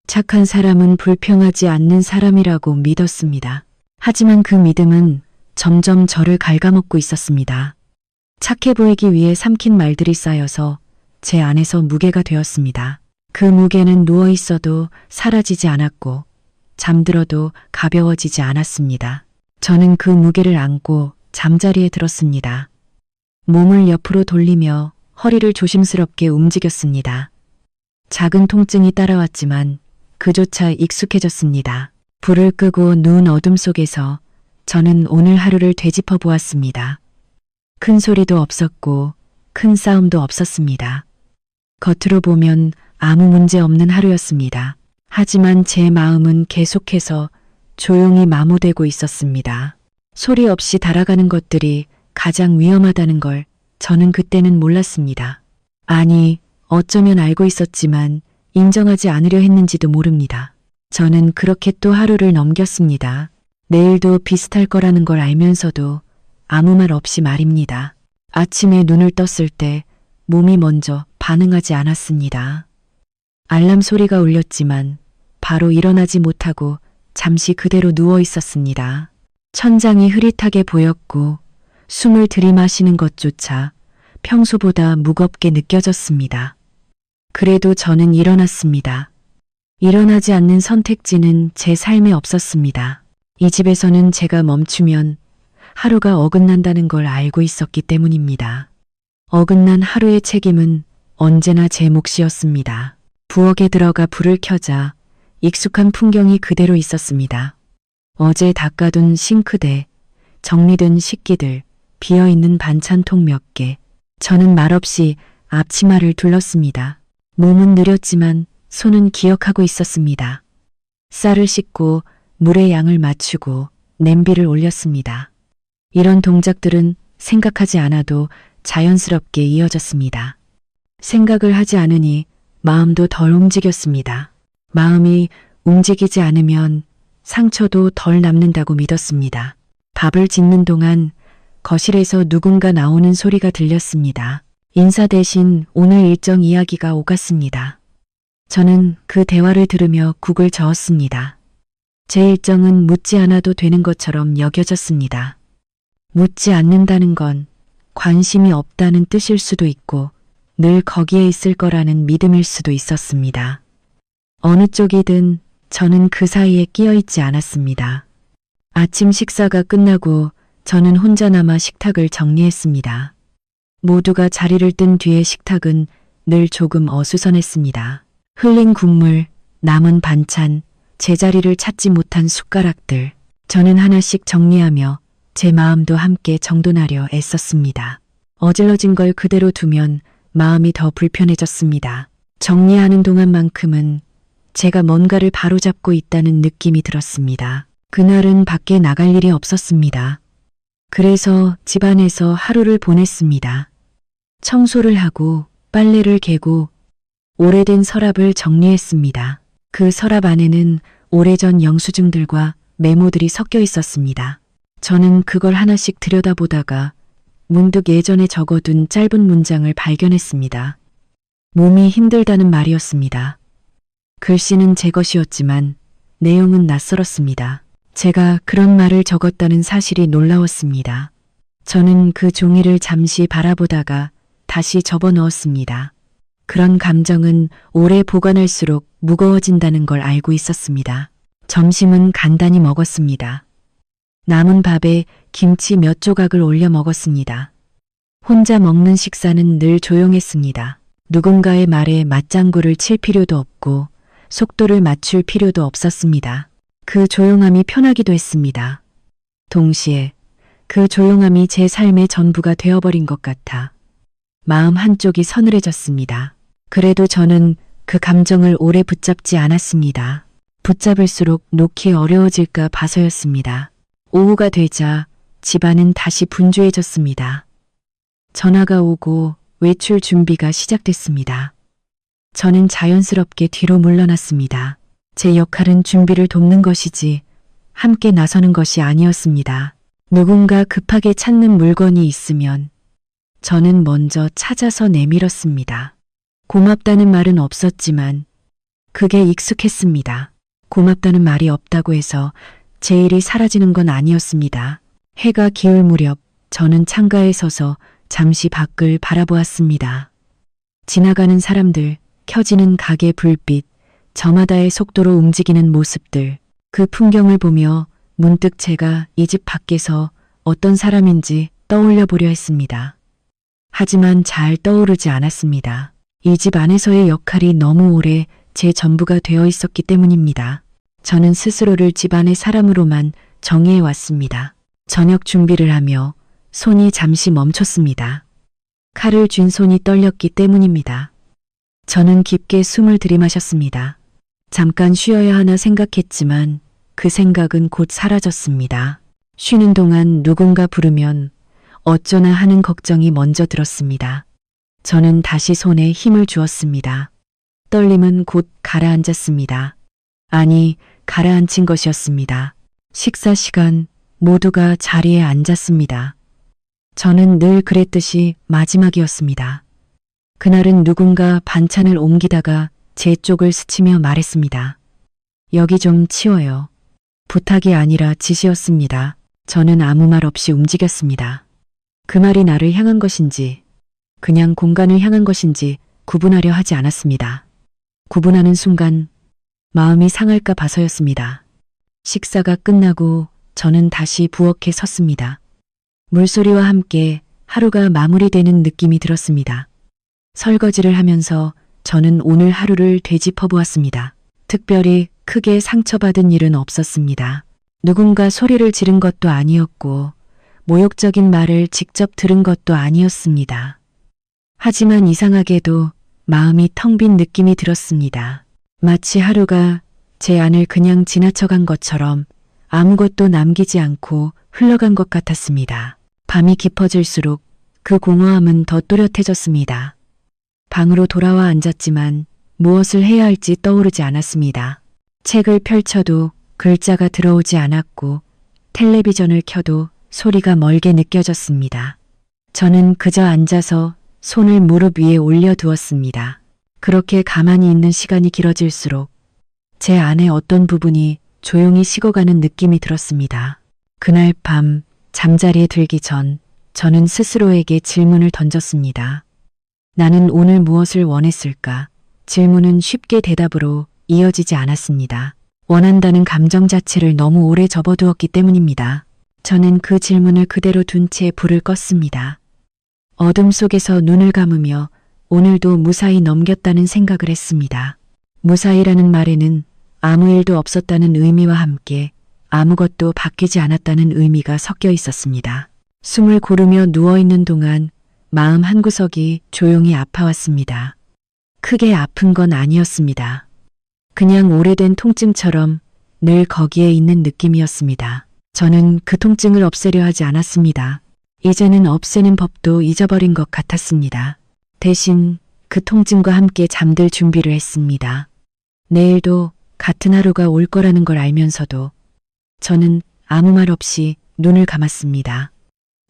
착한 사람은 불평하지 않는 사람이라고 믿었습니다. 하지만 그 믿음은 점점 저를 갉아먹고 있었습니다. 착해 보이기 위해 삼킨 말들이 쌓여서 제 안에서 무게가 되었습니다. 그 무게는 누워 있어도 사라지지 않았고 잠들어도 가벼워지지 않았습니다. 저는 그 무게를 안고 잠자리에 들었습니다. 몸을 옆으로 돌리며 허리를 조심스럽게 움직였습니다. 작은 통증이 따라왔지만 그조차 익숙해졌습니다. 불을 끄고 누운 어둠 속에서 저는 오늘 하루를 되짚어 보았습니다. 큰 소리도 없었고 큰 싸움도 없었습니다. 겉으로 보면 아무 문제 없는 하루였습니다. 하지만 제 마음은 계속해서 조용히 마모되고 있었습니다. 소리 없이 달아가는 것들이 가장 위험하다는 걸 저는 그때는 몰랐습니다. 아니, 어쩌면 알고 있었지만 인정하지 않으려 했는지도 모릅니다. 저는 그렇게 또 하루를 넘겼습니다. 내일도 비슷할 거라는 걸 알면서도 아무 말 없이 말입니다. 아침에 눈을 떴을 때 몸이 먼저 반응하지 않았습니다. 알람 소리가 울렸지만 바로 일어나지 못하고 잠시 그대로 누워 있었습니다. 천장이 흐릿하게 보였고 숨을 들이마시는 것조차 평소보다 무겁게 느껴졌습니다. 그래도 저는 일어났습니다. 일어나지 않는 선택지는 제 삶에 없었습니다. 이 집에서는 제가 멈추면 하루가 어긋난다는 걸 알고 있었기 때문입니다. 어긋난 하루의 책임은 언제나 제 몫이었습니다. 부엌에 들어가 불을 켜자 익숙한 풍경이 그대로 있었습니다. 어제 닦아둔 싱크대, 정리된 식기들, 비어있는 반찬통 몇 개. 저는 말없이 앞치마를 둘렀습니다. 몸은 느렸지만 손은 기억하고 있었습니다. 쌀을 씻고 물의 양을 맞추고 냄비를 올렸습니다. 이런 동작들은 생각하지 않아도 자연스럽게 이어졌습니다. 생각을 하지 않으니 마음도 덜 움직였습니다. 마음이 움직이지 않으면 상처도 덜 남는다고 믿었습니다. 밥을 짓는 동안 거실에서 누군가 나오는 소리가 들렸습니다. 인사 대신 오늘 일정 이야기가 오갔습니다. 저는 그 대화를 들으며 국을 저었습니다. 제 일정은 묻지 않아도 되는 것처럼 여겨졌습니다. 묻지 않는다는 건 관심이 없다는 뜻일 수도 있고 늘 거기에 있을 거라는 믿음일 수도 있었습니다. 어느 쪽이든 저는 그 사이에 끼어 있지 않았습니다. 아침 식사가 끝나고 저는 혼자 남아 식탁을 정리했습니다. 모두가 자리를 뜬 뒤에 식탁은 늘 조금 어수선했습니다. 흘린 국물, 남은 반찬, 제자리를 찾지 못한 숟가락들. 저는 하나씩 정리하며 제 마음도 함께 정돈하려 애썼습니다. 어질러진 걸 그대로 두면 마음이 더 불편해졌습니다. 정리하는 동안만큼은 제가 뭔가를 바로잡고 있다는 느낌이 들었습니다. 그날은 밖에 나갈 일이 없었습니다. 그래서 집안에서 하루를 보냈습니다. 청소를 하고 빨래를 개고 오래된 서랍을 정리했습니다. 그 서랍 안에는 오래전 영수증들과 메모들이 섞여 있었습니다. 저는 그걸 하나씩 들여다보다가 문득 예전에 적어둔 짧은 문장을 발견했습니다. 몸이 힘들다는 말이었습니다. 글씨는 제 것이었지만 내용은 낯설었습니다. 제가 그런 말을 적었다는 사실이 놀라웠습니다. 저는 그 종이를 잠시 바라보다가 다시 접어넣었습니다. 그런 감정은 오래 보관할수록 무거워진다는 걸 알고 있었습니다. 점심은 간단히 먹었습니다. 남은 밥에 김치 몇 조각을 올려 먹었습니다. 혼자 먹는 식사는 늘 조용했습니다. 누군가의 말에 맞장구를 칠 필요도 없고 속도를 맞출 필요도 없었습니다. 그 조용함이 편하기도 했습니다. 동시에 그 조용함이 제 삶의 전부가 되어버린 것 같아 마음 한쪽이 서늘해졌습니다. 그래도 저는 그 감정을 오래 붙잡지 않았습니다. 붙잡을수록 놓기 어려워질까 봐서였습니다. 오후가 되자 집안은 다시 분주해졌습니다. 전화가 오고 외출 준비가 시작됐습니다. 저는 자연스럽게 뒤로 물러났습니다. 제 역할은 준비를 돕는 것이지 함께 나서는 것이 아니었습니다. 누군가 급하게 찾는 물건이 있으면 저는 먼저 찾아서 내밀었습니다. 고맙다는 말은 없었지만 그게 익숙했습니다. 고맙다는 말이 없다고 해서 제 일이 사라지는 건 아니었습니다. 해가 기울 무렵 저는 창가에 서서 잠시 밖을 바라보았습니다. 지나가는 사람들, 켜지는 가게 불빛, 저마다의 속도로 움직이는 모습들, 그 풍경을 보며 문득 제가 이 집 밖에서 어떤 사람인지 떠올려 보려 했습니다. 하지만 잘 떠오르지 않았습니다. 이 집 안에서의 역할이 너무 오래 제 전부가 되어 있었기 때문입니다. 저는 스스로를 집안의 사람으로만 정의해 왔습니다. 저녁 준비를 하며 손이 잠시 멈췄습니다. 칼을 쥔 손이 떨렸기 때문입니다. 저는 깊게 숨을 들이마셨습니다. 잠깐 쉬어야 하나 생각했지만 그 생각은 곧 사라졌습니다. 쉬는 동안 누군가 부르면 어쩌나 하는 걱정이 먼저 들었습니다. 저는 다시 손에 힘을 주었습니다. 떨림은 곧 가라앉았습니다. 아니, 가라앉힌 것이었습니다. 식사 시간 모두가 자리에 앉았습니다. 저는 늘 그랬듯이 마지막이었습니다. 그날은 누군가 반찬을 옮기다가 제 쪽을 스치며 말했습니다. 여기 좀 치워요. 부탁이 아니라 지시였습니다. 저는 아무 말 없이 움직였습니다. 그 말이 나를 향한 것인지 그냥 공간을 향한 것인지 구분하려 하지 않았습니다. 구분하는 순간 마음이 상할까 봐서였습니다. 식사가 끝나고 저는 다시 부엌에 섰습니다. 물소리와 함께 하루가 마무리되는 느낌이 들었습니다. 설거지를 하면서 저는 오늘 하루를 되짚어 보았습니다. 특별히 크게 상처받은 일은 없었습니다. 누군가 소리를 지른 것도 아니었고 모욕적인 말을 직접 들은 것도 아니었습니다. 하지만 이상하게도 마음이 텅 빈 느낌이 들었습니다. 마치 하루가 제 안을 그냥 지나쳐간 것처럼 아무것도 남기지 않고 흘러간 것 같았습니다. 밤이 깊어질수록 그 공허함은 더 또렷해졌습니다. 방으로 돌아와 앉았지만 무엇을 해야 할지 떠오르지 않았습니다. 책을 펼쳐도 글자가 들어오지 않았고 텔레비전을 켜도 소리가 멀게 느껴졌습니다. 저는 그저 앉아서 손을 무릎 위에 올려두었습니다. 그렇게 가만히 있는 시간이 길어질수록 제 안의 어떤 부분이 조용히 식어가는 느낌이 들었습니다. 그날 밤 잠자리에 들기 전 저는 스스로에게 질문을 던졌습니다. 나는 오늘 무엇을 원했을까? 질문은 쉽게 대답으로 이어지지 않았습니다. 원한다는 감정 자체를 너무 오래 접어두었기 때문입니다. 저는 그 질문을 그대로 둔 채 불을 껐습니다. 어둠 속에서 눈을 감으며 오늘도 무사히 넘겼다는 생각을 했습니다. 무사히라는 말에는 아무 일도 없었다는 의미와 함께 아무것도 바뀌지 않았다는 의미가 섞여 있었습니다. 숨을 고르며 누워있는 동안 마음 한구석이 조용히 아파왔습니다. 크게 아픈 건 아니었습니다. 그냥 오래된 통증처럼 늘 거기에 있는 느낌이었습니다. 저는 그 통증을 없애려 하지 않았습니다. 이제는 없애는 법도 잊어버린 것 같았습니다. 대신 그 통증과 함께 잠들 준비를 했습니다. 내일도 같은 하루가 올 거라는 걸 알면서도 저는 아무 말 없이 눈을 감았습니다.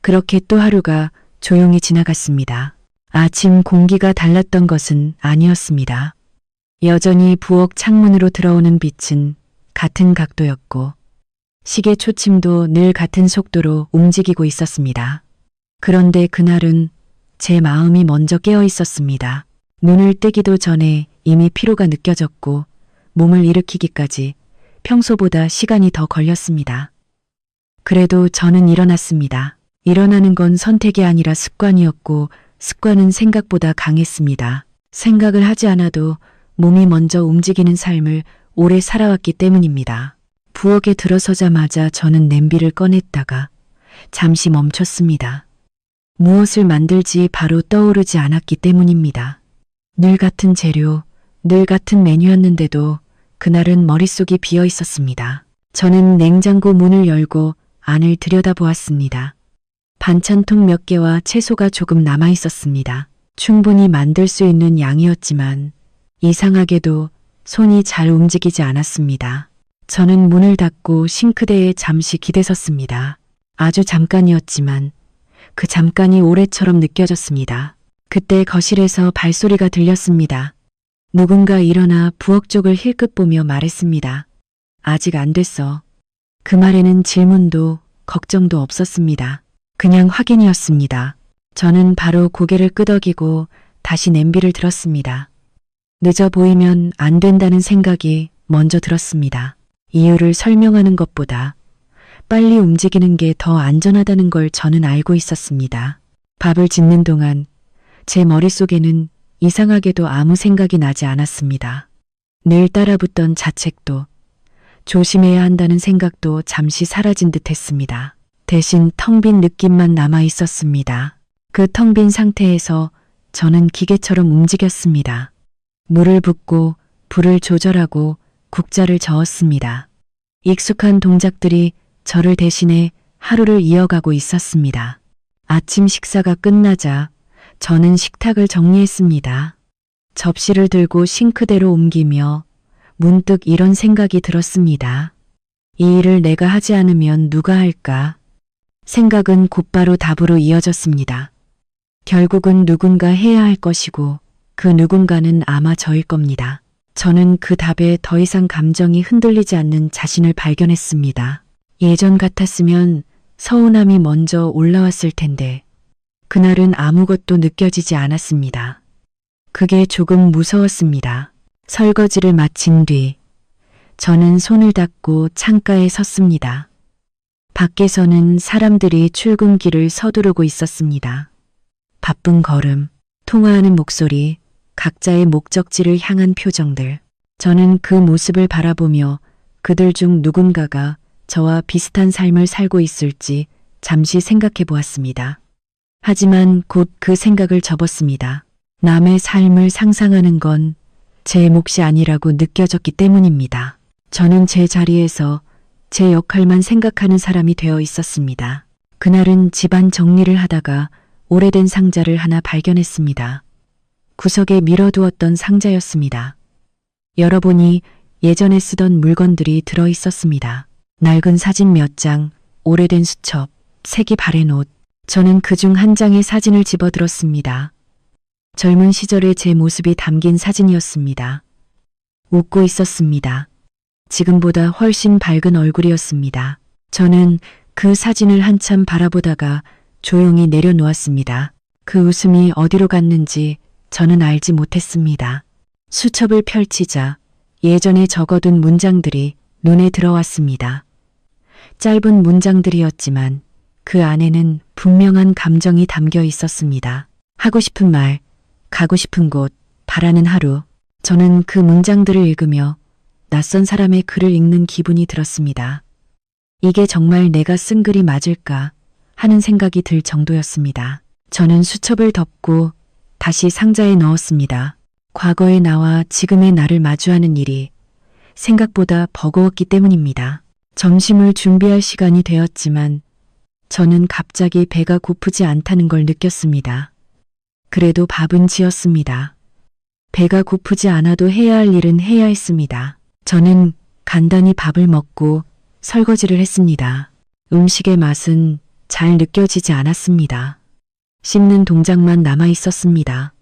그렇게 또 하루가 조용히 지나갔습니다. 아침 공기가 달랐던 것은 아니었습니다. 여전히 부엌 창문으로 들어오는 빛은 같은 각도였고 시계 초침도 늘 같은 속도로 움직이고 있었습니다. 그런데 그날은 제 마음이 먼저 깨어 있었습니다. 눈을 뜨기도 전에 이미 피로가 느껴졌고 몸을 일으키기까지 평소보다 시간이 더 걸렸습니다. 그래도 저는 일어났습니다. 일어나는 건 선택이 아니라 습관이었고 습관은 생각보다 강했습니다. 생각을 하지 않아도 몸이 먼저 움직이는 삶을 오래 살아왔기 때문입니다. 부엌에 들어서자마자 저는 냄비를 꺼냈다가 잠시 멈췄습니다. 무엇을 만들지 바로 떠오르지 않았기 때문입니다. 늘 같은 재료, 늘 같은 메뉴였는데도 그날은 머릿속이 비어 있었습니다. 저는 냉장고 문을 열고 안을 들여다보았습니다. 반찬통 몇 개와 채소가 조금 남아 있었습니다. 충분히 만들 수 있는 양이었지만 이상하게도 손이 잘 움직이지 않았습니다. 저는 문을 닫고 싱크대에 잠시 기대섰습니다. 아주 잠깐이었지만 그 잠깐이 오래처럼 느껴졌습니다. 그때 거실에서 발소리가 들렸습니다. 누군가 일어나 부엌 쪽을 힐끗 보며 말했습니다. 아직 안 됐어. 그 말에는 질문도 걱정도 없었습니다. 그냥 확인이었습니다. 저는 바로 고개를 끄덕이고 다시 냄비를 들었습니다. 늦어 보이면 안 된다는 생각이 먼저 들었습니다. 이유를 설명하는 것보다 빨리 움직이는 게 더 안전하다는 걸 저는 알고 있었습니다. 밥을 짓는 동안 제 머릿속에는 이상하게도 아무 생각이 나지 않았습니다. 늘 따라붙던 자책도 조심해야 한다는 생각도 잠시 사라진 듯 했습니다. 대신 텅 빈 느낌만 남아 있었습니다. 그 텅 빈 상태에서 저는 기계처럼 움직였습니다. 물을 붓고 불을 조절하고 국자를 저었습니다. 익숙한 동작들이 저를 대신해 하루를 이어가고 있었습니다. 아침 식사가 끝나자 저는 식탁을 정리했습니다. 접시를 들고 싱크대로 옮기며 문득 이런 생각이 들었습니다. 이 일을 내가 하지 않으면 누가 할까? 생각은 곧바로 답으로 이어졌습니다. 결국은 누군가 해야 할 것이고 그 누군가는 아마 저일 겁니다. 저는 그 답에 더 이상 감정이 흔들리지 않는 자신을 발견했습니다. 예전 같았으면 서운함이 먼저 올라왔을 텐데 그날은 아무것도 느껴지지 않았습니다. 그게 조금 무서웠습니다. 설거지를 마친 뒤 저는 손을 닦고 창가에 섰습니다. 밖에서는 사람들이 출근길을 서두르고 있었습니다. 바쁜 걸음, 통화하는 목소리, 각자의 목적지를 향한 표정들. 저는 그 모습을 바라보며 그들 중 누군가가 저와 비슷한 삶을 살고 있을지 잠시 생각해 보았습니다. 하지만 곧 그 생각을 접었습니다. 남의 삶을 상상하는 건 제 몫이 아니라고 느껴졌기 때문입니다. 저는 제 자리에서 제 역할만 생각하는 사람이 되어 있었습니다. 그날은 집안 정리를 하다가 오래된 상자를 하나 발견했습니다. 구석에 밀어두었던 상자였습니다. 열어보니 예전에 쓰던 물건들이 들어 있었습니다. 낡은 사진 몇 장, 오래된 수첩, 색이 바랜 옷. 저는 그중 한 장의 사진을 집어들었습니다. 젊은 시절의 제 모습이 담긴 사진이었습니다. 웃고 있었습니다. 지금보다 훨씬 밝은 얼굴이었습니다. 저는 그 사진을 한참 바라보다가 조용히 내려놓았습니다. 그 웃음이 어디로 갔는지 저는 알지 못했습니다. 수첩을 펼치자 예전에 적어둔 문장들이 눈에 들어왔습니다. 짧은 문장들이었지만 그 안에는 분명한 감정이 담겨 있었습니다. 하고 싶은 말, 가고 싶은 곳, 바라는 하루. 저는 그 문장들을 읽으며 낯선 사람의 글을 읽는 기분이 들었습니다. 이게 정말 내가 쓴 글이 맞을까 하는 생각이 들 정도였습니다. 저는 수첩을 덮고 다시 상자에 넣었습니다. 과거의 나와 지금의 나를 마주하는 일이 생각보다 버거웠기 때문입니다. 점심을 준비할 시간이 되었지만 저는 갑자기 배가 고프지 않다는 걸 느꼈습니다. 그래도 밥은 지었습니다. 배가 고프지 않아도 해야 할 일은 해야 했습니다. 저는 간단히 밥을 먹고 설거지를 했습니다. 음식의 맛은 잘 느껴지지 않았습니다. 씹는 동작만 남아 있었습니다.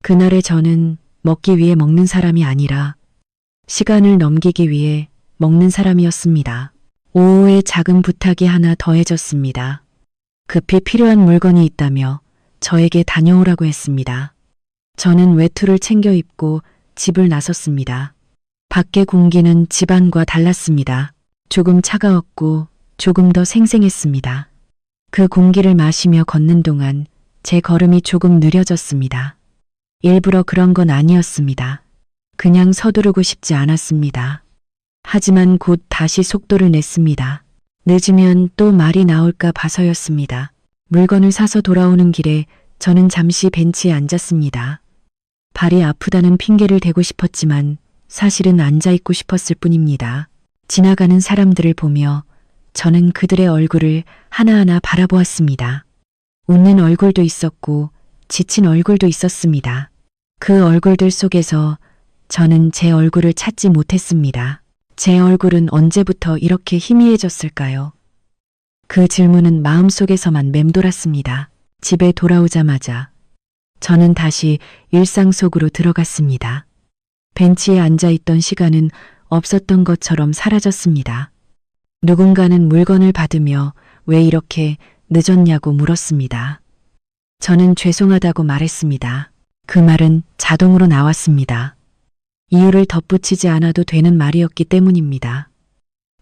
그날의 저는 먹기 위해 먹는 사람이 아니라 시간을 넘기기 위해 먹는 사람이었습니다. 오후에 작은 부탁이 하나 더해졌습니다. 급히 필요한 물건이 있다며 저에게 다녀오라고 했습니다. 저는 외투를 챙겨 입고 집을 나섰습니다. 밖의 공기는 집안과 달랐습니다. 조금 차가웠고 조금 더 생생했습니다. 그 공기를 마시며 걷는 동안 제 걸음이 조금 느려졌습니다. 일부러 그런 건 아니었습니다. 그냥 서두르고 싶지 않았습니다. 하지만 곧 다시 속도를 냈습니다. 늦으면 또 말이 나올까 봐서였습니다. 물건을 사서 돌아오는 길에 저는 잠시 벤치에 앉았습니다. 발이 아프다는 핑계를 대고 싶었지만 사실은 앉아있고 싶었을 뿐입니다. 지나가는 사람들을 보며 저는 그들의 얼굴을 하나하나 바라보았습니다. 웃는 얼굴도 있었고 지친 얼굴도 있었습니다. 그 얼굴들 속에서 저는 제 얼굴을 찾지 못했습니다. 제 얼굴은 언제부터 이렇게 희미해졌을까요? 그 질문은 마음속에서만 맴돌았습니다. 집에 돌아오자마자 저는 다시 일상 속으로 들어갔습니다. 벤치에 앉아있던 시간은 없었던 것처럼 사라졌습니다. 누군가는 물건을 받으며 왜 이렇게 늦었냐고 물었습니다. 저는 죄송하다고 말했습니다. 그 말은 자동으로 나왔습니다. 이유를 덧붙이지 않아도 되는 말이었기 때문입니다.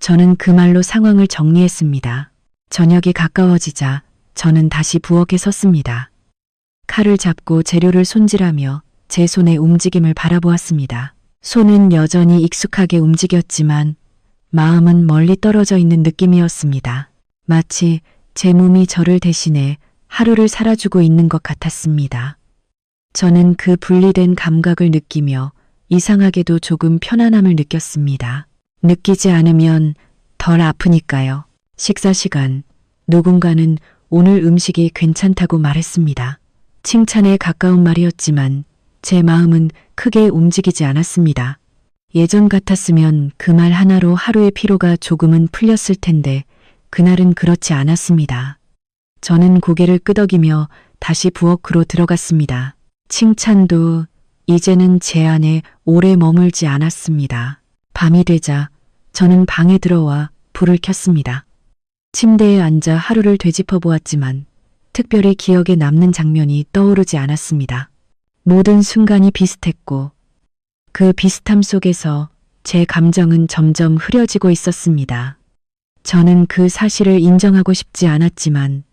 저는 그 말로 상황을 정리했습니다. 저녁이 가까워지자 저는 다시 부엌에 섰습니다. 칼을 잡고 재료를 손질하며 제 손의 움직임을 바라보았습니다. 손은 여전히 익숙하게 움직였지만 마음은 멀리 떨어져 있는 느낌이었습니다. 마치 제 몸이 저를 대신해 하루를 살아주고 있는 것 같았습니다. 저는 그 분리된 감각을 느끼며 이상하게도 조금 편안함을 느꼈습니다. 느끼지 않으면 덜 아프니까요. 식사 시간, 누군가는 오늘 음식이 괜찮다고 말했습니다. 칭찬에 가까운 말이었지만 제 마음은 크게 움직이지 않았습니다. 예전 같았으면 그 말 하나로 하루의 피로가 조금은 풀렸을 텐데 그날은 그렇지 않았습니다. 저는 고개를 끄덕이며 다시 부엌으로 들어갔습니다. 칭찬도 이제는 제 안에 오래 머물지 않았습니다. 밤이 되자 저는 방에 들어와 불을 켰습니다. 침대에 앉아 하루를 되짚어 보았지만 특별히 기억에 남는 장면이 떠오르지 않았습니다. 모든 순간이 비슷했고 그 비슷함 속에서 제 감정은 점점 흐려지고 있었습니다. 저는 그 사실을 인정하고 싶지 않았지만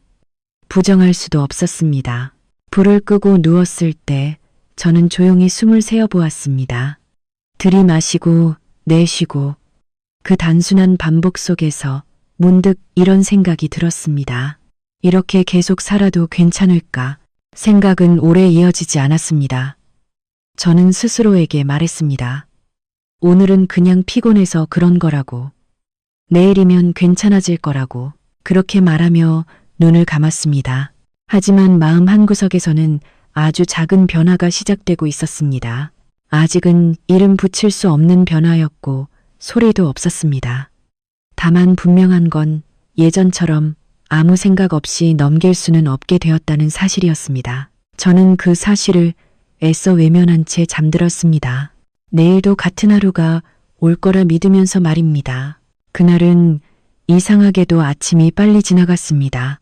부정할 수도 없었습니다. 불을 끄고 누웠을 때 저는 조용히 숨을 세어 보았습니다. 들이마시고 내쉬고 그 단순한 반복 속에서 문득 이런 생각이 들었습니다. 이렇게 계속 살아도 괜찮을까? 생각은 오래 이어지지 않았습니다. 저는 스스로에게 말했습니다. 오늘은 그냥 피곤해서 그런 거라고. 내일이면 괜찮아질 거라고. 그렇게 말하며 눈을 감았습니다. 하지만 마음 한구석에서는 아주 작은 변화가 시작되고 있었습니다. 아직은 이름 붙일 수 없는 변화였고 소리도 없었습니다. 다만 분명한 건 예전처럼 아무 생각 없이 넘길 수는 없게 되었다는 사실이었습니다. 저는 그 사실을 애써 외면한 채 잠들었습니다. 내일도 같은 하루가 올 거라 믿으면서 말입니다. 그날은 이상하게도 아침이 빨리 지나갔습니다.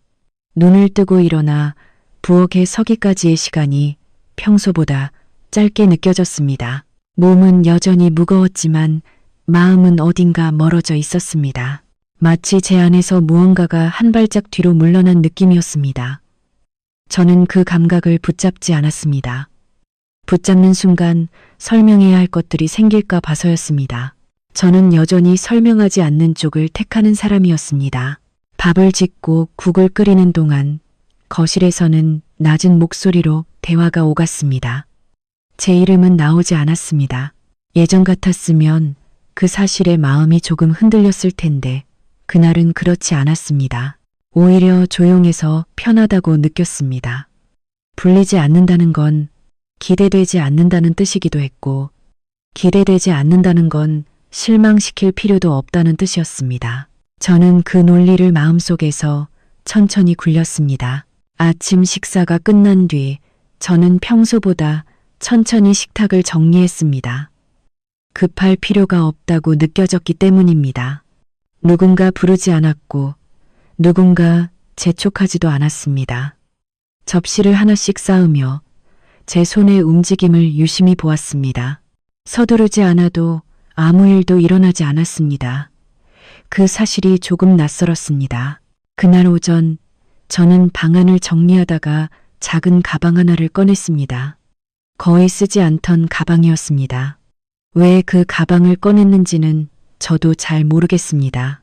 눈을 뜨고 일어나 부엌에 서기까지의 시간이 평소보다 짧게 느껴졌습니다. 몸은 여전히 무거웠지만 마음은 어딘가 멀어져 있었습니다. 마치 제 안에서 무언가가 한 발짝 뒤로 물러난 느낌이었습니다. 저는 그 감각을 붙잡지 않았습니다. 붙잡는 순간 설명해야 할 것들이 생길까 봐서였습니다. 저는 여전히 설명하지 않는 쪽을 택하는 사람이었습니다. 밥을 짓고 국을 끓이는 동안 거실에서는 낮은 목소리로 대화가 오갔습니다. 제 이름은 나오지 않았습니다. 예전 같았으면 그 사실에 마음이 조금 흔들렸을 텐데 그날은 그렇지 않았습니다. 오히려 조용해서 편하다고 느꼈습니다. 불리지 않는다는 건 기대되지 않는다는 뜻이기도 했고 기대되지 않는다는 건 실망시킬 필요도 없다는 뜻이었습니다. 저는 그 논리를 마음속에서 천천히 굴렸습니다. 아침 식사가 끝난 뒤 저는 평소보다 천천히 식탁을 정리했습니다. 급할 필요가 없다고 느껴졌기 때문입니다. 누군가 부르지 않았고 누군가 재촉하지도 않았습니다. 접시를 하나씩 쌓으며 제 손의 움직임을 유심히 보았습니다. 서두르지 않아도 아무 일도 일어나지 않았습니다. 그 사실이 조금 낯설었습니다. 그날 오전 저는 방안을 정리하다가 작은 가방 하나를 꺼냈습니다. 거의 쓰지 않던 가방이었습니다. 왜 그 가방을 꺼냈는지는 저도 잘 모르겠습니다.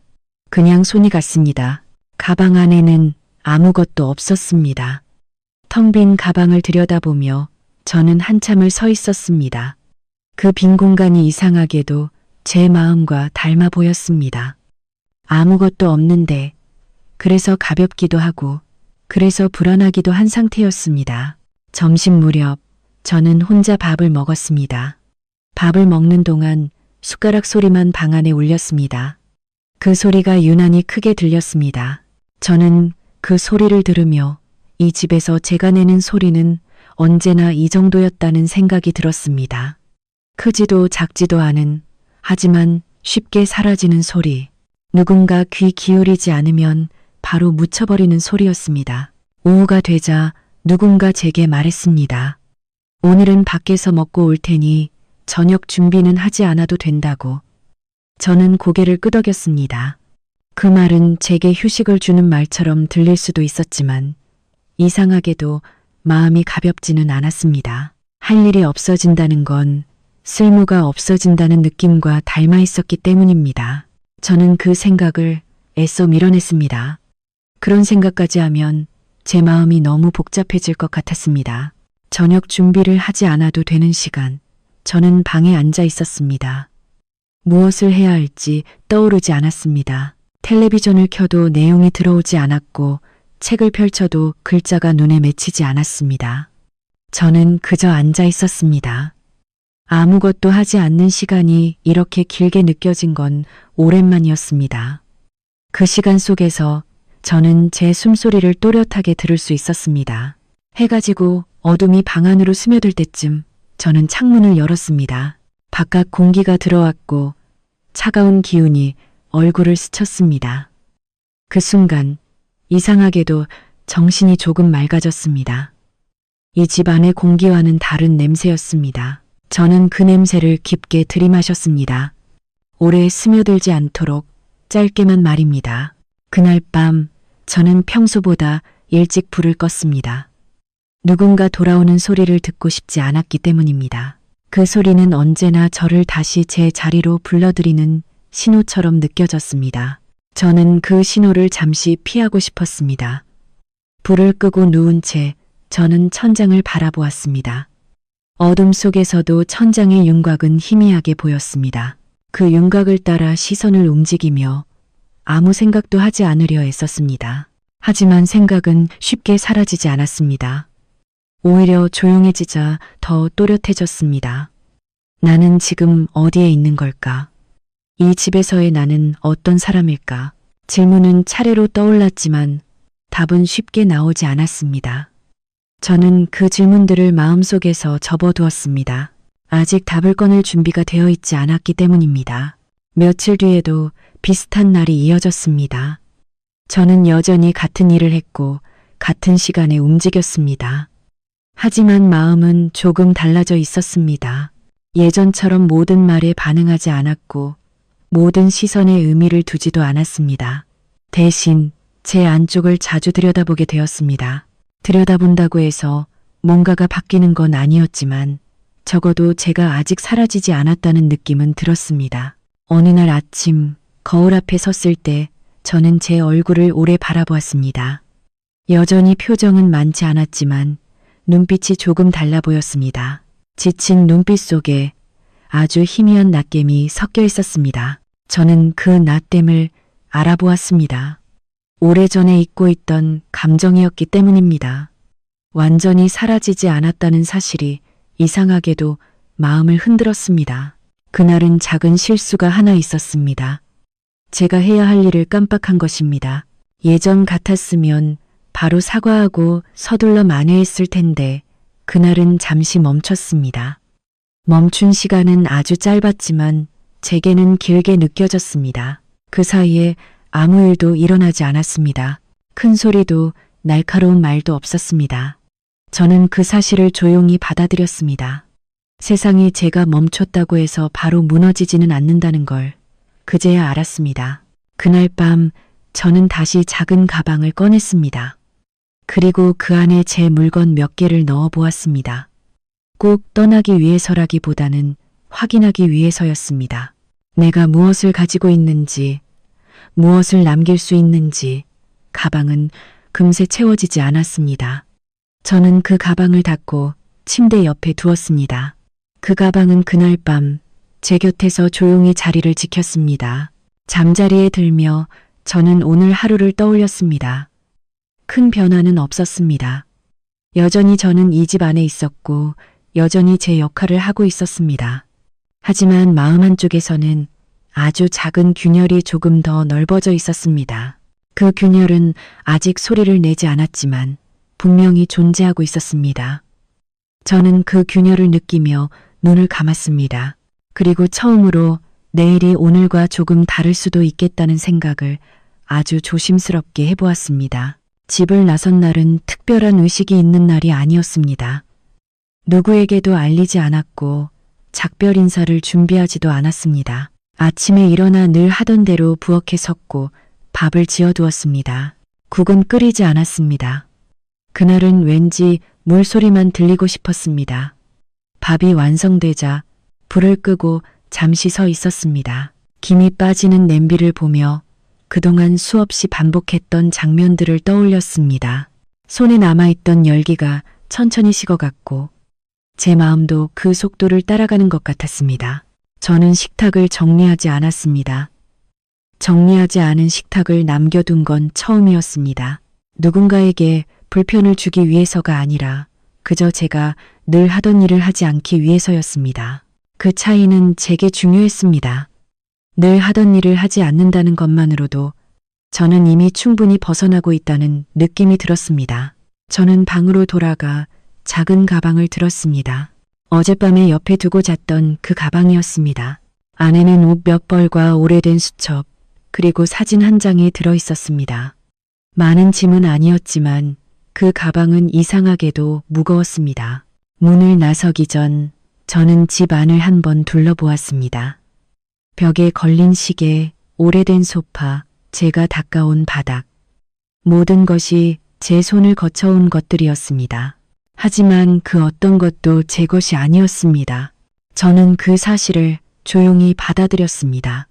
그냥 손이 갔습니다. 가방 안에는 아무것도 없었습니다. 텅 빈 가방을 들여다보며 저는 한참을 서 있었습니다. 그 빈 공간이 이상하게도 제 마음과 닮아 보였습니다. 아무것도 없는데, 그래서 가볍기도 하고, 그래서 불안하기도 한 상태였습니다. 점심 무렵 저는 혼자 밥을 먹었습니다. 밥을 먹는 동안 숟가락 소리만 방 안에 울렸습니다. 그 소리가 유난히 크게 들렸습니다. 저는 그 소리를 들으며 이 집에서 제가 내는 소리는 언제나 이 정도였다는 생각이 들었습니다. 크지도 작지도 않은, 하지만 쉽게 사라지는 소리. 누군가 귀 기울이지 않으면 바로 묻혀버리는 소리였습니다. 오후가 되자 누군가 제게 말했습니다. 오늘은 밖에서 먹고 올 테니 저녁 준비는 하지 않아도 된다고. 저는 고개를 끄덕였습니다. 그 말은 제게 휴식을 주는 말처럼 들릴 수도 있었지만 이상하게도 마음이 가볍지는 않았습니다. 할 일이 없어진다는 건 쓸모가 없어진다는 느낌과 닮아 있었기 때문입니다. 저는 그 생각을 애써 밀어냈습니다. 그런 생각까지 하면 제 마음이 너무 복잡해질 것 같았습니다. 저녁 준비를 하지 않아도 되는 시간, 저는 방에 앉아 있었습니다. 무엇을 해야 할지 떠오르지 않았습니다. 텔레비전을 켜도 내용이 들어오지 않았고 책을 펼쳐도 글자가 눈에 맺히지 않았습니다. 저는 그저 앉아 있었습니다. 아무것도 하지 않는 시간이 이렇게 길게 느껴진 건 오랜만이었습니다. 그 시간 속에서 저는 제 숨소리를 또렷하게 들을 수 있었습니다. 해가 지고 어둠이 방 안으로 스며들 때쯤 저는 창문을 열었습니다. 바깥 공기가 들어왔고 차가운 기운이 얼굴을 스쳤습니다. 그 순간 이상하게도 정신이 조금 맑아졌습니다. 이 집 안의 공기와는 다른 냄새였습니다. 저는 그 냄새를 깊게 들이마셨습니다. 오래 스며들지 않도록 짧게만 말입니다. 그날 밤 저는 평소보다 일찍 불을 껐습니다. 누군가 돌아오는 소리를 듣고 싶지 않았기 때문입니다. 그 소리는 언제나 저를 다시 제 자리로 불러들이는 신호처럼 느껴졌습니다. 저는 그 신호를 잠시 피하고 싶었습니다. 불을 끄고 누운 채 저는 천장을 바라보았습니다. 어둠 속에서도 천장의 윤곽은 희미하게 보였습니다. 그 윤곽을 따라 시선을 움직이며 아무 생각도 하지 않으려 애썼습니다. 하지만 생각은 쉽게 사라지지 않았습니다. 오히려 조용해지자 더 또렷해졌습니다. 나는 지금 어디에 있는 걸까? 이 집에서의 나는 어떤 사람일까? 질문은 차례로 떠올랐지만 답은 쉽게 나오지 않았습니다. 저는 그 질문들을 마음속에서 접어두었습니다. 아직 답을 꺼낼 준비가 되어 있지 않았기 때문입니다. 며칠 뒤에도 비슷한 날이 이어졌습니다. 저는 여전히 같은 일을 했고 같은 시간에 움직였습니다. 하지만 마음은 조금 달라져 있었습니다. 예전처럼 모든 말에 반응하지 않았고 모든 시선에 의미를 두지도 않았습니다. 대신 제 안쪽을 자주 들여다보게 되었습니다. 들여다본다고 해서 뭔가가 바뀌는 건 아니었지만 적어도 제가 아직 사라지지 않았다는 느낌은 들었습니다. 어느 날 아침 거울 앞에 섰을 때 저는 제 얼굴을 오래 바라보았습니다. 여전히 표정은 많지 않았지만 눈빛이 조금 달라 보였습니다. 지친 눈빛 속에 아주 희미한 낯깸이 섞여 있었습니다. 저는 그 낯깸을 알아보았습니다. 오래전에 잊고 있던 감정이었기 때문입니다. 완전히 사라지지 않았다는 사실이 이상하게도 마음을 흔들었습니다. 그날은 작은 실수가 하나 있었습니다. 제가 해야 할 일을 깜빡한 것입니다. 예전 같았으면 바로 사과하고 서둘러 만회했을 텐데 그날은 잠시 멈췄습니다. 멈춘 시간은 아주 짧았지만 제게는 길게 느껴졌습니다. 그 사이에 아무 일도 일어나지 않았습니다. 큰 소리도 날카로운 말도 없었습니다. 저는 그 사실을 조용히 받아들였습니다. 세상이 제가 멈췄다고 해서 바로 무너지지는 않는다는 걸 그제야 알았습니다. 그날 밤 저는 다시 작은 가방을 꺼냈습니다. 그리고 그 안에 제 물건 몇 개를 넣어 보았습니다. 꼭 떠나기 위해서라기보다는 확인하기 위해서였습니다. 내가 무엇을 가지고 있는지, 무엇을 남길 수 있는지 가방은 금세 채워지지 않았습니다. 저는 그 가방을 닫고 침대 옆에 두었습니다. 그 가방은 그날 밤 제 곁에서 조용히 자리를 지켰습니다. 잠자리에 들며 저는 오늘 하루를 떠올렸습니다. 큰 변화는 없었습니다. 여전히 저는 이 집 안에 있었고 여전히 제 역할을 하고 있었습니다. 하지만 마음 한쪽에서는 아주 작은 균열이 조금 더 넓어져 있었습니다. 그 균열은 아직 소리를 내지 않았지만 분명히 존재하고 있었습니다. 저는 그 균열을 느끼며 눈을 감았습니다. 그리고 처음으로 내일이 오늘과 조금 다를 수도 있겠다는 생각을 아주 조심스럽게 해보았습니다. 집을 나선 날은 특별한 의식이 있는 날이 아니었습니다. 누구에게도 알리지 않았고 작별 인사를 준비하지도 않았습니다. 아침에 일어나 늘 하던 대로 부엌에 섰고 밥을 지어두었습니다. 국은 끓이지 않았습니다. 그날은 왠지 물소리만 들리고 싶었습니다. 밥이 완성되자 불을 끄고 잠시 서 있었습니다. 김이 빠지는 냄비를 보며 그동안 수없이 반복했던 장면들을 떠올렸습니다. 손에 남아있던 열기가 천천히 식어갔고 제 마음도 그 속도를 따라가는 것 같았습니다. 저는 식탁을 정리하지 않았습니다. 정리하지 않은 식탁을 남겨둔 건 처음이었습니다. 누군가에게 불편을 주기 위해서가 아니라 그저 제가 늘 하던 일을 하지 않기 위해서였습니다. 그 차이는 제게 중요했습니다. 늘 하던 일을 하지 않는다는 것만으로도 저는 이미 충분히 벗어나고 있다는 느낌이 들었습니다. 저는 방으로 돌아가 작은 가방을 들었습니다. 어젯밤에 옆에 두고 잤던 그 가방이었습니다. 안에는 옷 몇 벌과 오래된 수첩, 그리고 사진 한 장이 들어 있었습니다. 많은 짐은 아니었지만 그 가방은 이상하게도 무거웠습니다. 문을 나서기 전 저는 집 안을 한번 둘러보았습니다. 벽에 걸린 시계, 오래된 소파, 제가 닦아온 바닥. 모든 것이 제 손을 거쳐온 것들이었습니다. 하지만 그 어떤 것도 제 것이 아니었습니다. 저는 그 사실을 조용히 받아들였습니다.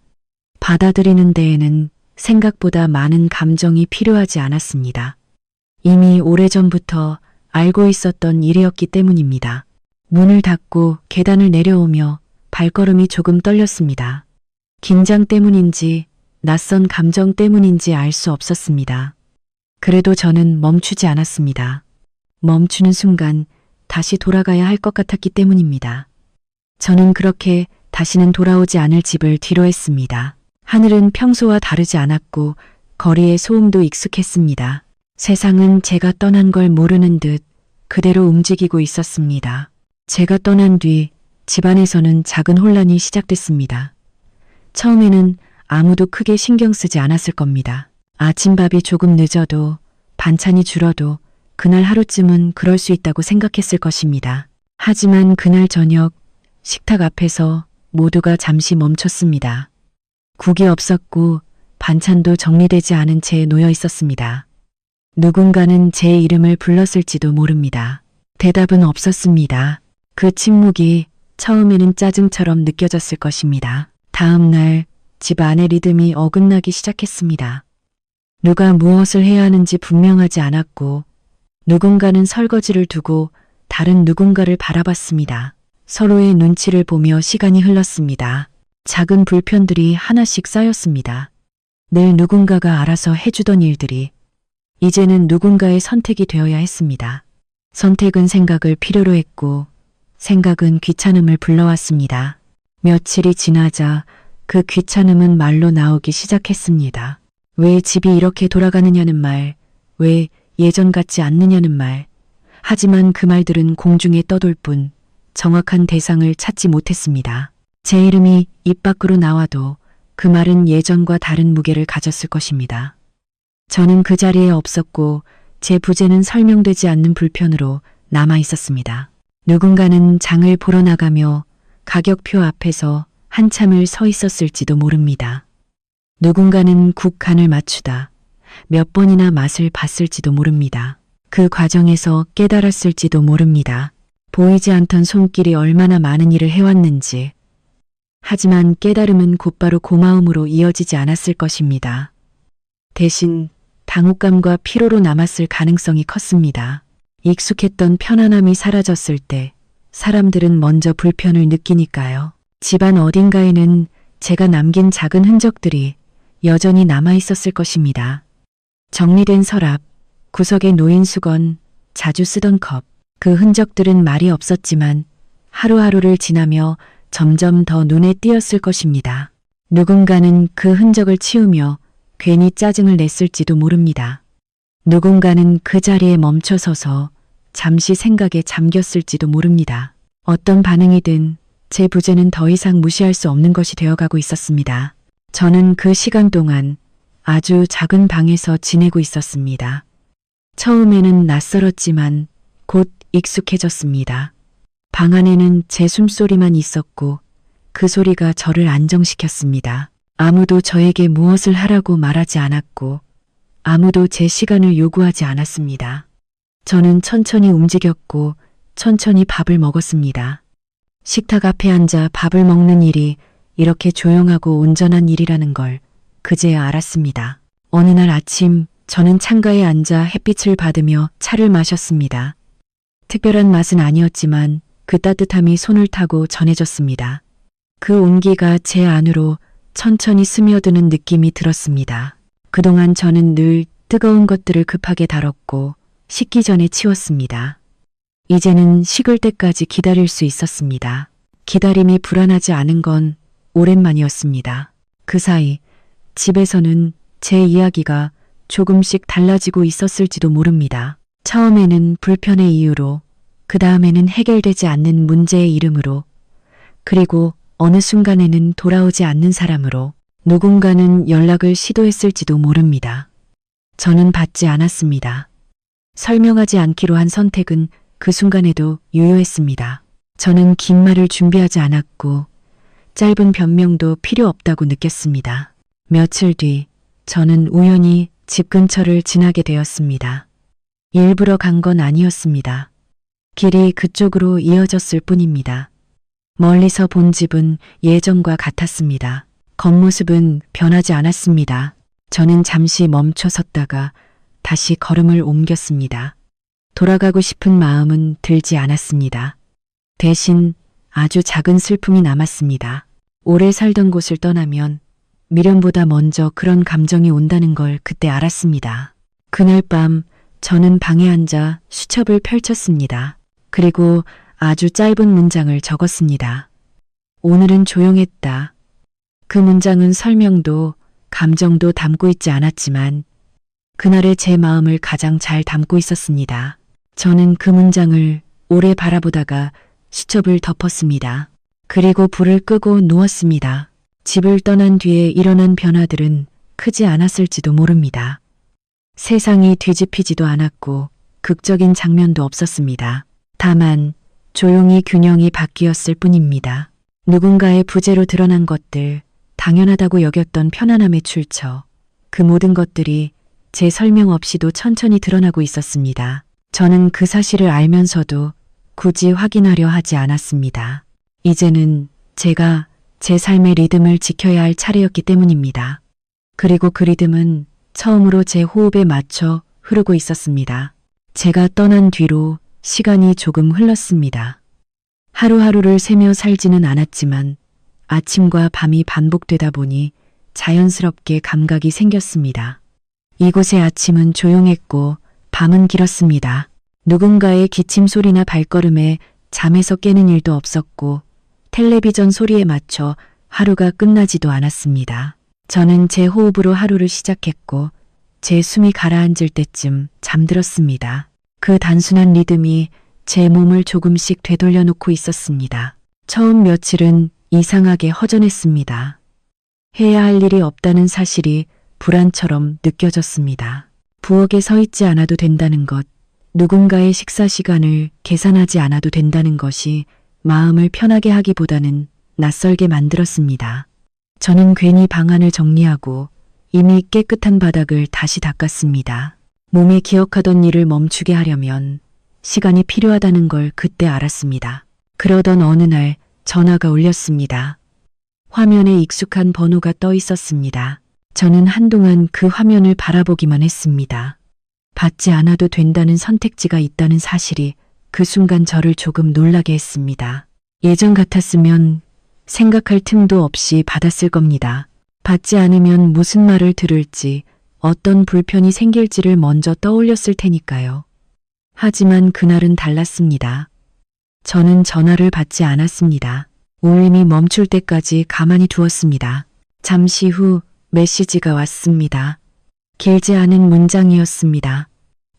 받아들이는 데에는 생각보다 많은 감정이 필요하지 않았습니다. 이미 오래전부터 알고 있었던 일이었기 때문입니다. 문을 닫고 계단을 내려오며 발걸음이 조금 떨렸습니다. 긴장 때문인지 낯선 감정 때문인지 알 수 없었습니다. 그래도 저는 멈추지 않았습니다. 멈추는 순간 다시 돌아가야 할 것 같았기 때문입니다. 저는 그렇게 다시는 돌아오지 않을 집을 뒤로했습니다. 하늘은 평소와 다르지 않았고 거리의 소음도 익숙했습니다. 세상은 제가 떠난 걸 모르는 듯 그대로 움직이고 있었습니다. 제가 떠난 뒤 집안에서는 작은 혼란이 시작됐습니다. 처음에는 아무도 크게 신경 쓰지 않았을 겁니다. 아침밥이 조금 늦어도 반찬이 줄어도 그날 하루쯤은 그럴 수 있다고 생각했을 것입니다. 하지만 그날 저녁 식탁 앞에서 모두가 잠시 멈췄습니다. 국이 없었고 반찬도 정리되지 않은 채 놓여 있었습니다. 누군가는 제 이름을 불렀을지도 모릅니다. 대답은 없었습니다. 그 침묵이 처음에는 짜증처럼 느껴졌을 것입니다. 다음 날 집 안의 리듬이 어긋나기 시작했습니다. 누가 무엇을 해야 하는지 분명하지 않았고 누군가는 설거지를 두고 다른 누군가를 바라봤습니다. 서로의 눈치를 보며 시간이 흘렀습니다. 작은 불편들이 하나씩 쌓였습니다. 늘 누군가가 알아서 해주던 일들이 이제는 누군가의 선택이 되어야 했습니다. 선택은 생각을 필요로 했고 생각은 귀찮음을 불러왔습니다. 며칠이 지나자 그 귀찮음은 말로 나오기 시작했습니다. 왜 집이 이렇게 돌아가느냐는 말, 왜 예전 같지 않느냐는 말. 하지만 그 말들은 공중에 떠돌 뿐 정확한 대상을 찾지 못했습니다. 제 이름이 입 밖으로 나와도 그 말은 예전과 다른 무게를 가졌을 것입니다. 저는 그 자리에 없었고 제 부재는 설명되지 않는 불편으로 남아 있었습니다. 누군가는 장을 보러 나가며 가격표 앞에서 한참을 서 있었을지도 모릅니다. 누군가는 국 간을 맞추다 몇 번이나 맛을 봤을지도 모릅니다. 그 과정에서 깨달았을지도 모릅니다. 보이지 않던 손길이 얼마나 많은 일을 해왔는지. 하지만 깨달음은 곧바로 고마움으로 이어지지 않았을 것입니다. 대신 당혹감과 피로로 남았을 가능성이 컸습니다. 익숙했던 편안함이 사라졌을 때 사람들은 먼저 불편을 느끼니까요. 집안 어딘가에는 제가 남긴 작은 흔적들이 여전히 남아 있었을 것입니다. 정리된 서랍, 구석에 놓인 수건, 자주 쓰던 컵. 그 흔적들은 말이 없었지만 하루하루를 지나며 점점 더 눈에 띄었을 것입니다. 누군가는 그 흔적을 치우며 괜히 짜증을 냈을지도 모릅니다. 누군가는 그 자리에 멈춰서서 잠시 생각에 잠겼을지도 모릅니다. 어떤 반응이든 제 부재는 더 이상 무시할 수 없는 것이 되어가고 있었습니다. 저는 그 시간 동안 아주 작은 방에서 지내고 있었습니다. 처음에는 낯설었지만 곧 익숙해졌습니다. 방 안에는 제 숨소리만 있었고 그 소리가 저를 안정시켰습니다. 아무도 저에게 무엇을 하라고 말하지 않았고 아무도 제 시간을 요구하지 않았습니다. 저는 천천히 움직였고 천천히 밥을 먹었습니다. 식탁 앞에 앉아 밥을 먹는 일이 이렇게 조용하고 온전한 일이라는 걸 그제야 알았습니다. 어느 날 아침 저는 창가에 앉아 햇빛을 받으며 차를 마셨습니다. 특별한 맛은 아니었지만 그 따뜻함이 손을 타고 전해졌습니다. 그 온기가 제 안으로 천천히 스며드는 느낌이 들었습니다. 그동안 저는 늘 뜨거운 것들을 급하게 다뤘고 식기 전에 치웠습니다. 이제는 식을 때까지 기다릴 수 있었습니다. 기다림이 불안하지 않은 건 오랜만이었습니다. 그 사이 집에서는 제 이야기가 조금씩 달라지고 있었을지도 모릅니다. 처음에는 불편의 이유로, 그 다음에는 해결되지 않는 문제의 이름으로, 그리고 어느 순간에는 돌아오지 않는 사람으로, 누군가는 연락을 시도했을지도 모릅니다. 저는 받지 않았습니다. 설명하지 않기로 한 선택은 그 순간에도 유효했습니다. 저는 긴 말을 준비하지 않았고 짧은 변명도 필요 없다고 느꼈습니다. 며칠 뒤 저는 우연히 집 근처를 지나게 되었습니다. 일부러 간 건 아니었습니다. 길이 그쪽으로 이어졌을 뿐입니다. 멀리서 본 집은 예전과 같았습니다. 겉모습은 변하지 않았습니다. 저는 잠시 멈춰 섰다가 다시 걸음을 옮겼습니다. 돌아가고 싶은 마음은 들지 않았습니다. 대신 아주 작은 슬픔이 남았습니다. 오래 살던 곳을 떠나면 미련보다 먼저 그런 감정이 온다는 걸 그때 알았습니다. 그날 밤 저는 방에 앉아 수첩을 펼쳤습니다. 그리고 아주 짧은 문장을 적었습니다. 오늘은 조용했다. 그 문장은 설명도 감정도 담고 있지 않았지만 그날의 제 마음을 가장 잘 담고 있었습니다. 저는 그 문장을 오래 바라보다가 수첩을 덮었습니다. 그리고 불을 끄고 누웠습니다. 집을 떠난 뒤에 일어난 변화들은 크지 않았을지도 모릅니다. 세상이 뒤집히지도 않았고 극적인 장면도 없었습니다. 다만 조용히 균형이 바뀌었을 뿐입니다. 누군가의 부재로 드러난 것들, 당연하다고 여겼던 편안함의 출처, 그 모든 것들이 제 설명 없이도 천천히 드러나고 있었습니다. 저는 그 사실을 알면서도 굳이 확인하려 하지 않았습니다. 이제는 제가 제 삶의 리듬을 지켜야 할 차례였기 때문입니다. 그리고 그 리듬은 처음으로 제 호흡에 맞춰 흐르고 있었습니다. 제가 떠난 뒤로 시간이 조금 흘렀습니다. 하루하루를 새며 살지는 않았지만 아침과 밤이 반복되다 보니 자연스럽게 감각이 생겼습니다. 이곳의 아침은 조용했고 밤은 길었습니다. 누군가의 기침 소리나 발걸음에 잠에서 깨는 일도 없었고 텔레비전 소리에 맞춰 하루가 끝나지도 않았습니다. 저는 제 호흡으로 하루를 시작했고 제 숨이 가라앉을 때쯤 잠들었습니다. 그 단순한 리듬이 제 몸을 조금씩 되돌려 놓고 있었습니다. 처음 며칠은 이상하게 허전했습니다. 해야 할 일이 없다는 사실이 불안처럼 느껴졌습니다. 부엌에 서 있지 않아도 된다는 것, 누군가의 식사 시간을 계산하지 않아도 된다는 것이 마음을 편하게 하기보다는 낯설게 만들었습니다. 저는 괜히 방안을 정리하고 이미 깨끗한 바닥을 다시 닦았습니다. 몸이 기억하던 일을 멈추게 하려면 시간이 필요하다는 걸 그때 알았습니다. 그러던 어느 날 전화가 울렸습니다. 화면에 익숙한 번호가 떠 있었습니다. 저는 한동안 그 화면을 바라보기만 했습니다. 받지 않아도 된다는 선택지가 있다는 사실이 그 순간 저를 조금 놀라게 했습니다. 예전 같았으면 생각할 틈도 없이 받았을 겁니다. 받지 않으면 무슨 말을 들을지, 어떤 불편이 생길지를 먼저 떠올렸을 테니까요. 하지만 그날은 달랐습니다. 저는 전화를 받지 않았습니다. 울림이 멈출 때까지 가만히 두었습니다. 잠시 후 메시지가 왔습니다. 길지 않은 문장이었습니다.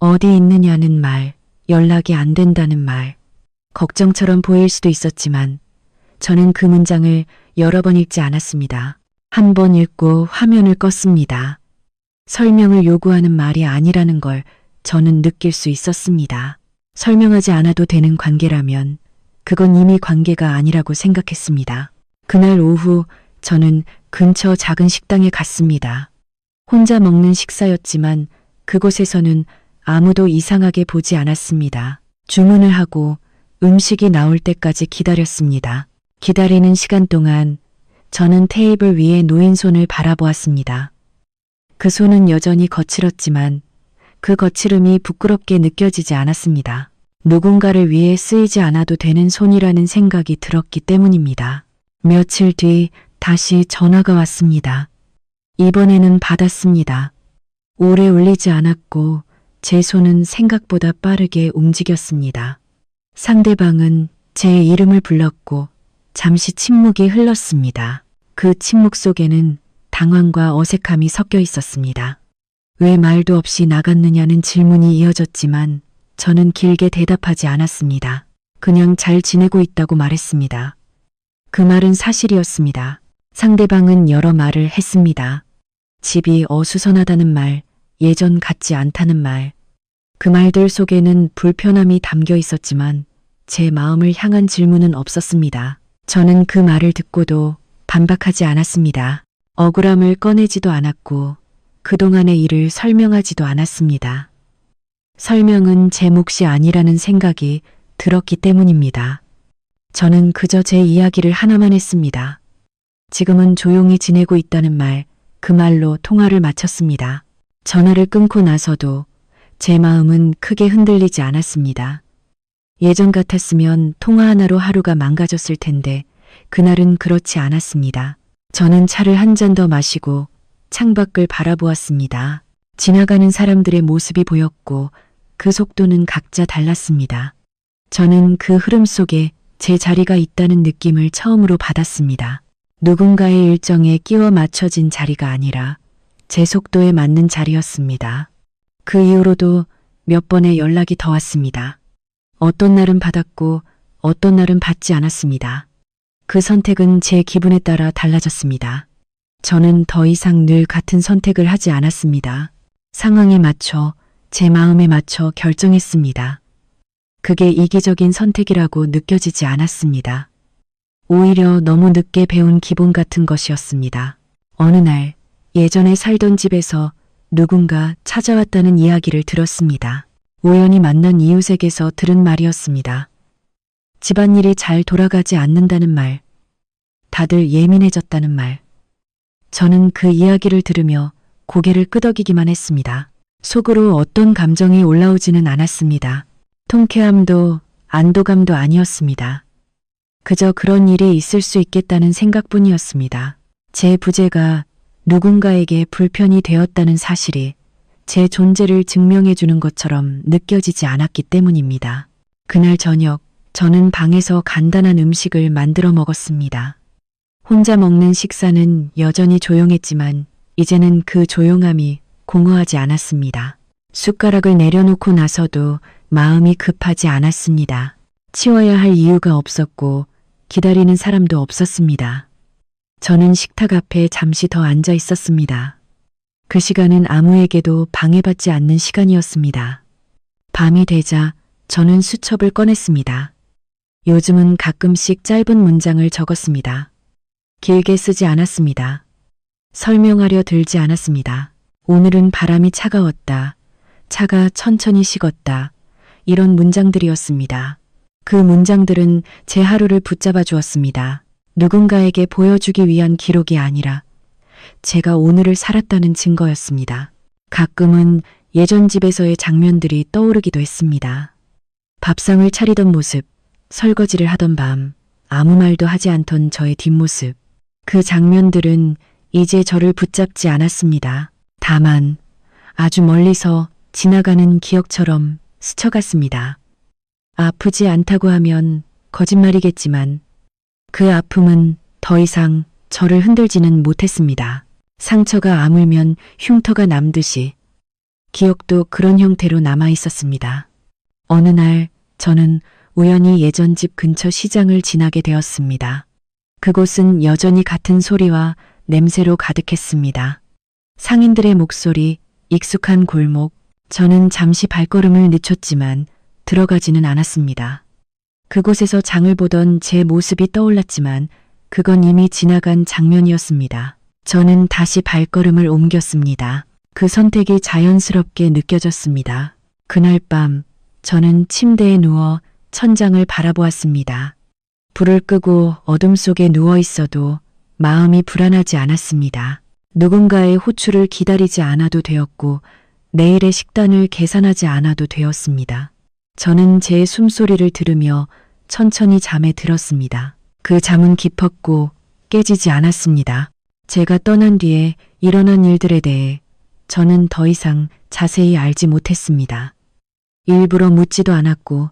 어디 있느냐는 말, 연락이 안 된다는 말. 걱정처럼 보일 수도 있었지만 저는 그 문장을 여러 번 읽지 않았습니다. 한 번 읽고 화면을 껐습니다. 설명을 요구하는 말이 아니라는 걸 저는 느낄 수 있었습니다. 설명하지 않아도 되는 관계라면 그건 이미 관계가 아니라고 생각했습니다. 그날 오후 저는 근처 작은 식당에 갔습니다. 혼자 먹는 식사였지만 그곳에서는 아무도 이상하게 보지 않았습니다. 주문을 하고 음식이 나올 때까지 기다렸습니다. 기다리는 시간 동안 저는 테이블 위에 놓인 손을 바라보았습니다. 그 손은 여전히 거칠었지만 그 거칠음이 부끄럽게 느껴지지 않았습니다. 누군가를 위해 쓰이지 않아도 되는 손이라는 생각이 들었기 때문입니다. 며칠 뒤 다시 전화가 왔습니다. 이번에는 받았습니다. 오래 울리지 않았고 제 손은 생각보다 빠르게 움직였습니다. 상대방은 제 이름을 불렀고 잠시 침묵이 흘렀습니다. 그 침묵 속에는 당황과 어색함이 섞여 있었습니다. 왜 말도 없이 나갔느냐는 질문이 이어졌지만 저는 길게 대답하지 않았습니다. 그냥 잘 지내고 있다고 말했습니다. 그 말은 사실이었습니다. 상대방은 여러 말을 했습니다. 집이 어수선하다는 말, 예전 같지 않다는 말. 그 말들 속에는 불편함이 담겨 있었지만 제 마음을 향한 질문은 없었습니다. 저는 그 말을 듣고도 반박하지 않았습니다. 억울함을 꺼내지도 않았고 그동안의 일을 설명하지도 않았습니다. 설명은 제 몫이 아니라는 생각이 들었기 때문입니다. 저는 그저 제 이야기를 하나만 했습니다. 지금은 조용히 지내고 있다는 말, 그 말로 통화를 마쳤습니다. 전화를 끊고 나서도 제 마음은 크게 흔들리지 않았습니다. 예전 같았으면 통화 하나로 하루가 망가졌을 텐데 그날은 그렇지 않았습니다. 저는 차를 한 잔 더 마시고 창밖을 바라보았습니다. 지나가는 사람들의 모습이 보였고 그 속도는 각자 달랐습니다. 저는 그 흐름 속에 제 자리가 있다는 느낌을 처음으로 받았습니다. 누군가의 일정에 끼워 맞춰진 자리가 아니라 제 속도에 맞는 자리였습니다. 그 이후로도 몇 번의 연락이 더 왔습니다. 어떤 날은 받았고 어떤 날은 받지 않았습니다. 그 선택은 제 기분에 따라 달라졌습니다. 저는 더 이상 늘 같은 선택을 하지 않았습니다. 상황에 맞춰, 제 마음에 맞춰 결정했습니다. 그게 이기적인 선택이라고 느껴지지 않았습니다. 오히려 너무 늦게 배운 기본 같은 것이었습니다. 어느 날 예전에 살던 집에서 누군가 찾아왔다는 이야기를 들었습니다. 우연히 만난 이웃에게서 들은 말이었습니다. 집안일이 잘 돌아가지 않는다는 말, 다들 예민해졌다는 말. 저는 그 이야기를 들으며 고개를 끄덕이기만 했습니다. 속으로 어떤 감정이 올라오지는 않았습니다. 통쾌함도 안도감도 아니었습니다. 그저 그런 일이 있을 수 있겠다는 생각뿐이었습니다. 제 부재가 누군가에게 불편이 되었다는 사실이 제 존재를 증명해 주는 것처럼 느껴지지 않았기 때문입니다. 그날 저녁 저는 방에서 간단한 음식을 만들어 먹었습니다. 혼자 먹는 식사는 여전히 조용했지만 이제는 그 조용함이 공허하지 않았습니다. 숟가락을 내려놓고 나서도 마음이 급하지 않았습니다. 치워야 할 이유가 없었고 기다리는 사람도 없었습니다. 저는 식탁 앞에 잠시 더 앉아 있었습니다. 그 시간은 아무에게도 방해받지 않는 시간이었습니다. 밤이 되자 저는 수첩을 꺼냈습니다. 요즘은 가끔씩 짧은 문장을 적었습니다. 길게 쓰지 않았습니다. 설명하려 들지 않았습니다. 오늘은 바람이 차가웠다. 차가 천천히 식었다. 이런 문장들이었습니다. 그 문장들은 제 하루를 붙잡아 주었습니다. 누군가에게 보여주기 위한 기록이 아니라 제가 오늘을 살았다는 증거였습니다. 가끔은 예전 집에서의 장면들이 떠오르기도 했습니다. 밥상을 차리던 모습, 설거지를 하던 밤, 아무 말도 하지 않던 저의 뒷모습. 그 장면들은 이제 저를 붙잡지 않았습니다. 다만 아주 멀리서 지나가는 기억처럼 스쳐갔습니다. 아프지 않다고 하면 거짓말이겠지만 그 아픔은 더 이상 저를 흔들지는 못했습니다. 상처가 아물면 흉터가 남듯이 기억도 그런 형태로 남아 있었습니다. 어느 날 저는 우연히 예전 집 근처 시장을 지나게 되었습니다. 그곳은 여전히 같은 소리와 냄새로 가득했습니다. 상인들의 목소리, 익숙한 골목. 저는 잠시 발걸음을 늦췄지만 들어가지는 않았습니다. 그곳에서 장을 보던 제 모습이 떠올랐지만 그건 이미 지나간 장면이었습니다. 저는 다시 발걸음을 옮겼습니다. 그 선택이 자연스럽게 느껴졌습니다. 그날 밤 저는 침대에 누워 천장을 바라보았습니다. 불을 끄고 어둠 속에 누워 있어도 마음이 불안하지 않았습니다. 누군가의 호출을 기다리지 않아도 되었고 내일의 식단을 계산하지 않아도 되었습니다. 저는 제 숨소리를 들으며 천천히 잠에 들었습니다. 그 잠은 깊었고 깨지지 않았습니다. 제가 떠난 뒤에 일어난 일들에 대해 저는 더 이상 자세히 알지 못했습니다. 일부러 묻지도 않았고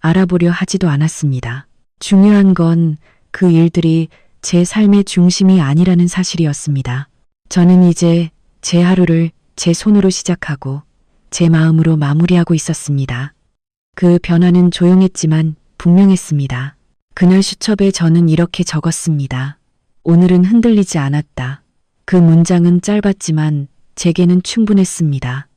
알아보려 하지도 않았습니다. 중요한 건 그 일들이 제 삶의 중심이 아니라는 사실이었습니다. 저는 이제 제 하루를 제 손으로 시작하고 제 마음으로 마무리하고 있었습니다. 그 변화는 조용했지만 분명했습니다. 그날 수첩에 저는 이렇게 적었습니다. 오늘은 흔들리지 않았다. 그 문장은 짧았지만 제게는 충분했습니다.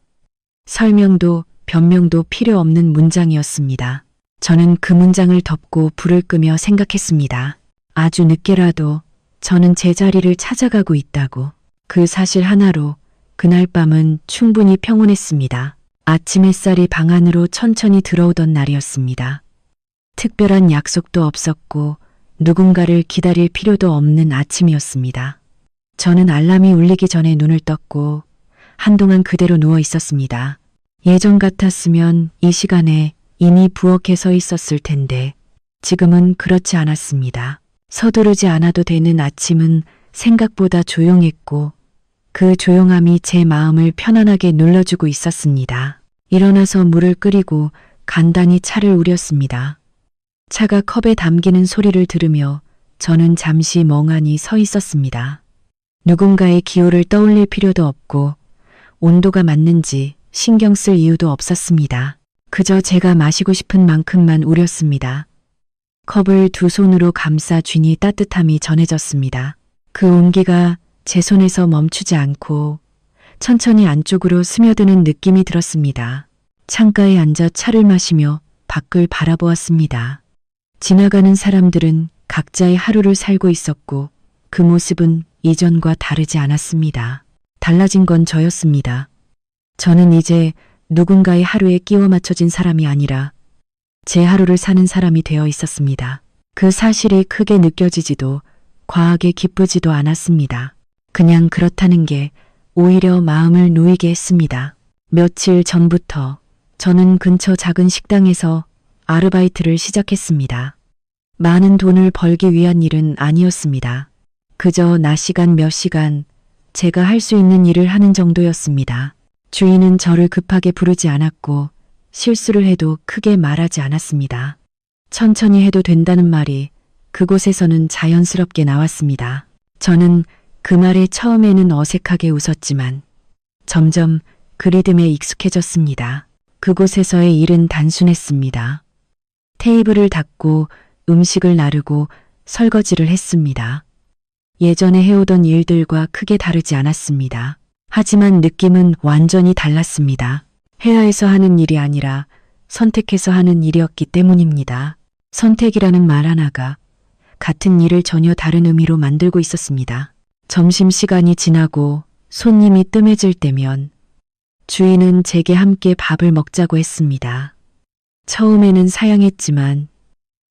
설명도 변명도 필요 없는 문장이었습니다. 저는 그 문장을 덮고 불을 끄며 생각했습니다. 아주 늦게라도 저는 제 자리를 찾아가고 있다고. 그 사실 하나로 그날 밤은 충분히 평온했습니다. 아침 햇살이 방 안으로 천천히 들어오던 날이었습니다. 특별한 약속도 없었고 누군가를 기다릴 필요도 없는 아침이었습니다. 저는 알람이 울리기 전에 눈을 떴고 한동안 그대로 누워 있었습니다. 예전 같았으면 이 시간에 이미 부엌에 서 있었을 텐데 지금은 그렇지 않았습니다. 서두르지 않아도 되는 아침은 생각보다 조용했고 그 조용함이 제 마음을 편안하게 눌러주고 있었습니다. 일어나서 물을 끓이고 간단히 차를 우렸습니다. 차가 컵에 담기는 소리를 들으며 저는 잠시 멍하니 서 있었습니다. 누군가의 기호를 떠올릴 필요도 없고 온도가 맞는지 신경 쓸 이유도 없었습니다. 그저 제가 마시고 싶은 만큼만 우렸습니다. 컵을 두 손으로 감싸 쥐니 따뜻함이 전해졌습니다. 그 온기가 제 손에서 멈추지 않고 천천히 안쪽으로 스며드는 느낌이 들었습니다. 창가에 앉아 차를 마시며 밖을 바라보았습니다. 지나가는 사람들은 각자의 하루를 살고 있었고 그 모습은 이전과 다르지 않았습니다. 달라진 건 저였습니다. 저는 이제 누군가의 하루에 끼워 맞춰진 사람이 아니라 제 하루를 사는 사람이 되어 있었습니다. 그 사실이 크게 느껴지지도 과하게 기쁘지도 않았습니다. 그냥 그렇다는 게 오히려 마음을 놓이게 했습니다. 며칠 전부터 저는 근처 작은 식당에서 아르바이트를 시작했습니다. 많은 돈을 벌기 위한 일은 아니었습니다. 그저 낮 시간 몇 시간 제가 할 수 있는 일을 하는 정도였습니다. 주인은 저를 급하게 부르지 않았고 실수를 해도 크게 말하지 않았습니다. 천천히 해도 된다는 말이 그곳에서는 자연스럽게 나왔습니다. 저는 그 말에 처음에는 어색하게 웃었지만 점점 그 리듬에 익숙해졌습니다. 그곳에서의 일은 단순했습니다. 테이블을 닦고 음식을 나르고 설거지를 했습니다. 예전에 해오던 일들과 크게 다르지 않았습니다. 하지만 느낌은 완전히 달랐습니다. 해야 해서 하는 일이 아니라 선택해서 하는 일이었기 때문입니다. 선택이라는 말 하나가 같은 일을 전혀 다른 의미로 만들고 있었습니다. 점심시간이 지나고 손님이 뜸해질 때면 주인은 제게 함께 밥을 먹자고 했습니다. 처음에는 사양했지만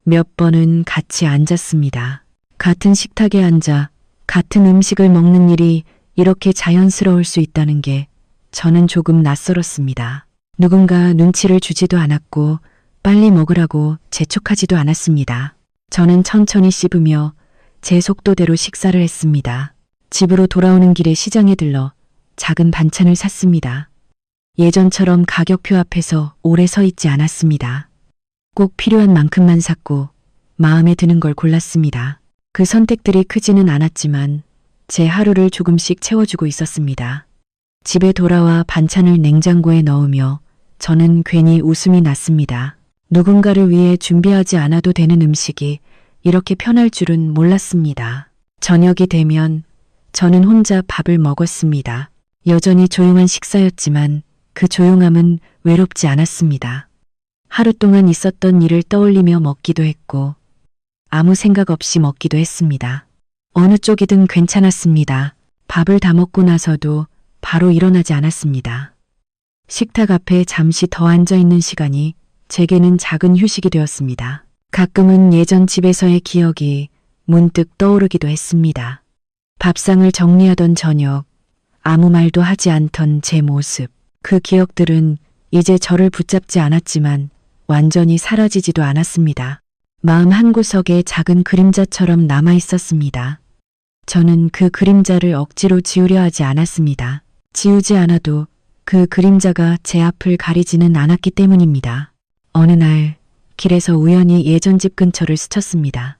몇 번은 같이 앉았습니다. 같은 식탁에 앉아 같은 음식을 먹는 일이 이렇게 자연스러울 수 있다는 게 저는 조금 낯설었습니다. 누군가 눈치를 주지도 않았고 빨리 먹으라고 재촉하지도 않았습니다. 저는 천천히 씹으며 제 속도대로 식사를 했습니다. 집으로 돌아오는 길에 시장에 들러 작은 반찬을 샀습니다. 예전처럼 가격표 앞에서 오래 서 있지 않았습니다. 꼭 필요한 만큼만 샀고 마음에 드는 걸 골랐습니다. 그 선택들이 크지는 않았지만 제 하루를 조금씩 채워주고 있었습니다. 집에 돌아와 반찬을 냉장고에 넣으며 저는 괜히 웃음이 났습니다. 누군가를 위해 준비하지 않아도 되는 음식이 이렇게 편할 줄은 몰랐습니다. 저녁이 되면 저는 혼자 밥을 먹었습니다. 여전히 조용한 식사였지만 그 조용함은 외롭지 않았습니다. 하루 동안 있었던 일을 떠올리며 먹기도 했고 아무 생각 없이 먹기도 했습니다. 어느 쪽이든 괜찮았습니다. 밥을 다 먹고 나서도 바로 일어나지 않았습니다. 식탁 앞에 잠시 더 앉아있는 시간이 제게는 작은 휴식이 되었습니다. 가끔은 예전 집에서의 기억이 문득 떠오르기도 했습니다. 밥상을 정리하던 저녁, 아무 말도 하지 않던 제 모습, 그 기억들은 이제 저를 붙잡지 않았지만 완전히 사라지지도 않았습니다. 마음 한구석에 작은 그림자처럼 남아 있었습니다. 저는 그 그림자를 억지로 지우려 하지 않았습니다. 지우지 않아도 그 그림자가 제 앞을 가리지는 않았기 때문입니다. 어느 날 길에서 우연히 예전 집 근처를 스쳤습니다.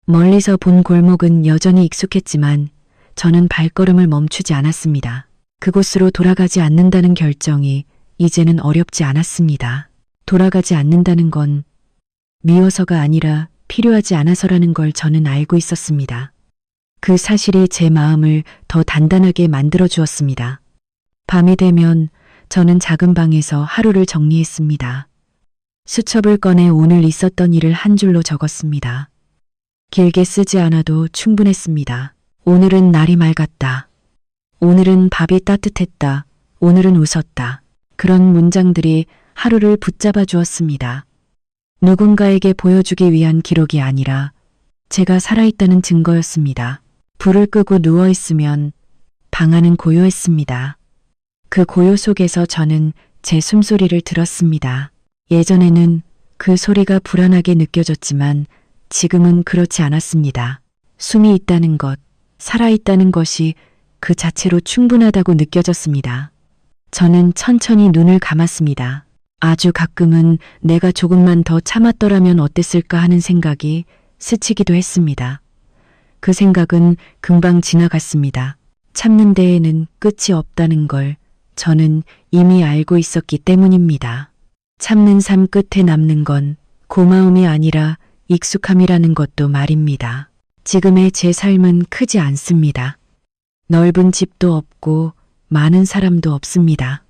멀리서 본 골목은 여전히 익숙했지만 저는 발걸음을 멈추지 않았습니다. 그곳으로 돌아가지 않는다는 결정이 이제는 어렵지 않았습니다. 돌아가지 않는다는 건 미워서가 아니라 필요하지 않아서라는 걸 저는 알고 있었습니다. 그 사실이 제 마음을 더 단단하게 만들어 주었습니다. 밤이 되면 저는 작은 방에서 하루를 정리했습니다. 수첩을 꺼내 오늘 있었던 일을 한 줄로 적었습니다. 길게 쓰지 않아도 충분했습니다. 오늘은 날이 맑았다. 오늘은 밥이 따뜻했다. 오늘은 웃었다. 그런 문장들이 하루를 붙잡아 주었습니다. 누군가에게 보여주기 위한 기록이 아니라 제가 살아있다는 증거였습니다. 불을 끄고 누워있으면 방 안은 고요했습니다. 그 고요 속에서 저는 제 숨소리를 들었습니다. 예전에는 그 소리가 불안하게 느껴졌지만 지금은 그렇지 않았습니다. 숨이 있다는 것, 살아있다는 것이 그 자체로 충분하다고 느껴졌습니다. 저는 천천히 눈을 감았습니다. 아주 가끔은 내가 조금만 더 참았더라면 어땠을까 하는 생각이 스치기도 했습니다. 그 생각은 금방 지나갔습니다. 참는 데에는 끝이 없다는 걸 저는 이미 알고 있었기 때문입니다. 참는 삶 끝에 남는 건 고마움이 아니라 익숙함이라는 것도 말입니다. 지금의 제 삶은 크지 않습니다. 넓은 집도 없고 많은 사람도 없습니다.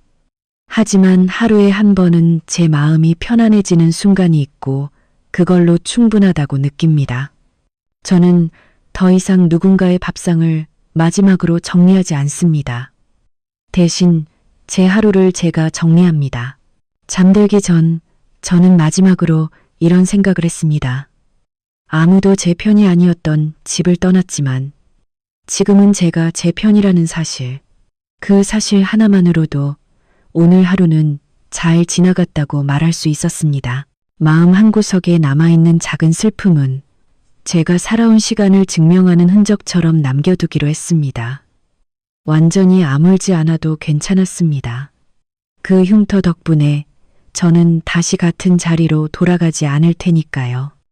하지만 하루에 한 번은 제 마음이 편안해지는 순간이 있고 그걸로 충분하다고 느낍니다. 저는 더 이상 누군가의 밥상을 마지막으로 정리하지 않습니다. 대신 제 하루를 제가 정리합니다. 잠들기 전 저는 마지막으로 이런 생각을 했습니다. 아무도 제 편이 아니었던 집을 떠났지만 지금은 제가 제 편이라는 사실, 그 사실 하나만으로도 오늘 하루는 잘 지나갔다고 말할 수 있었습니다. 마음 한구석에 남아있는 작은 슬픔은 제가 살아온 시간을 증명하는 흔적처럼 남겨두기로 했습니다. 완전히 아물지 않아도 괜찮았습니다. 그 흉터 덕분에 저는 다시 같은 자리로 돌아가지 않을 테니까요.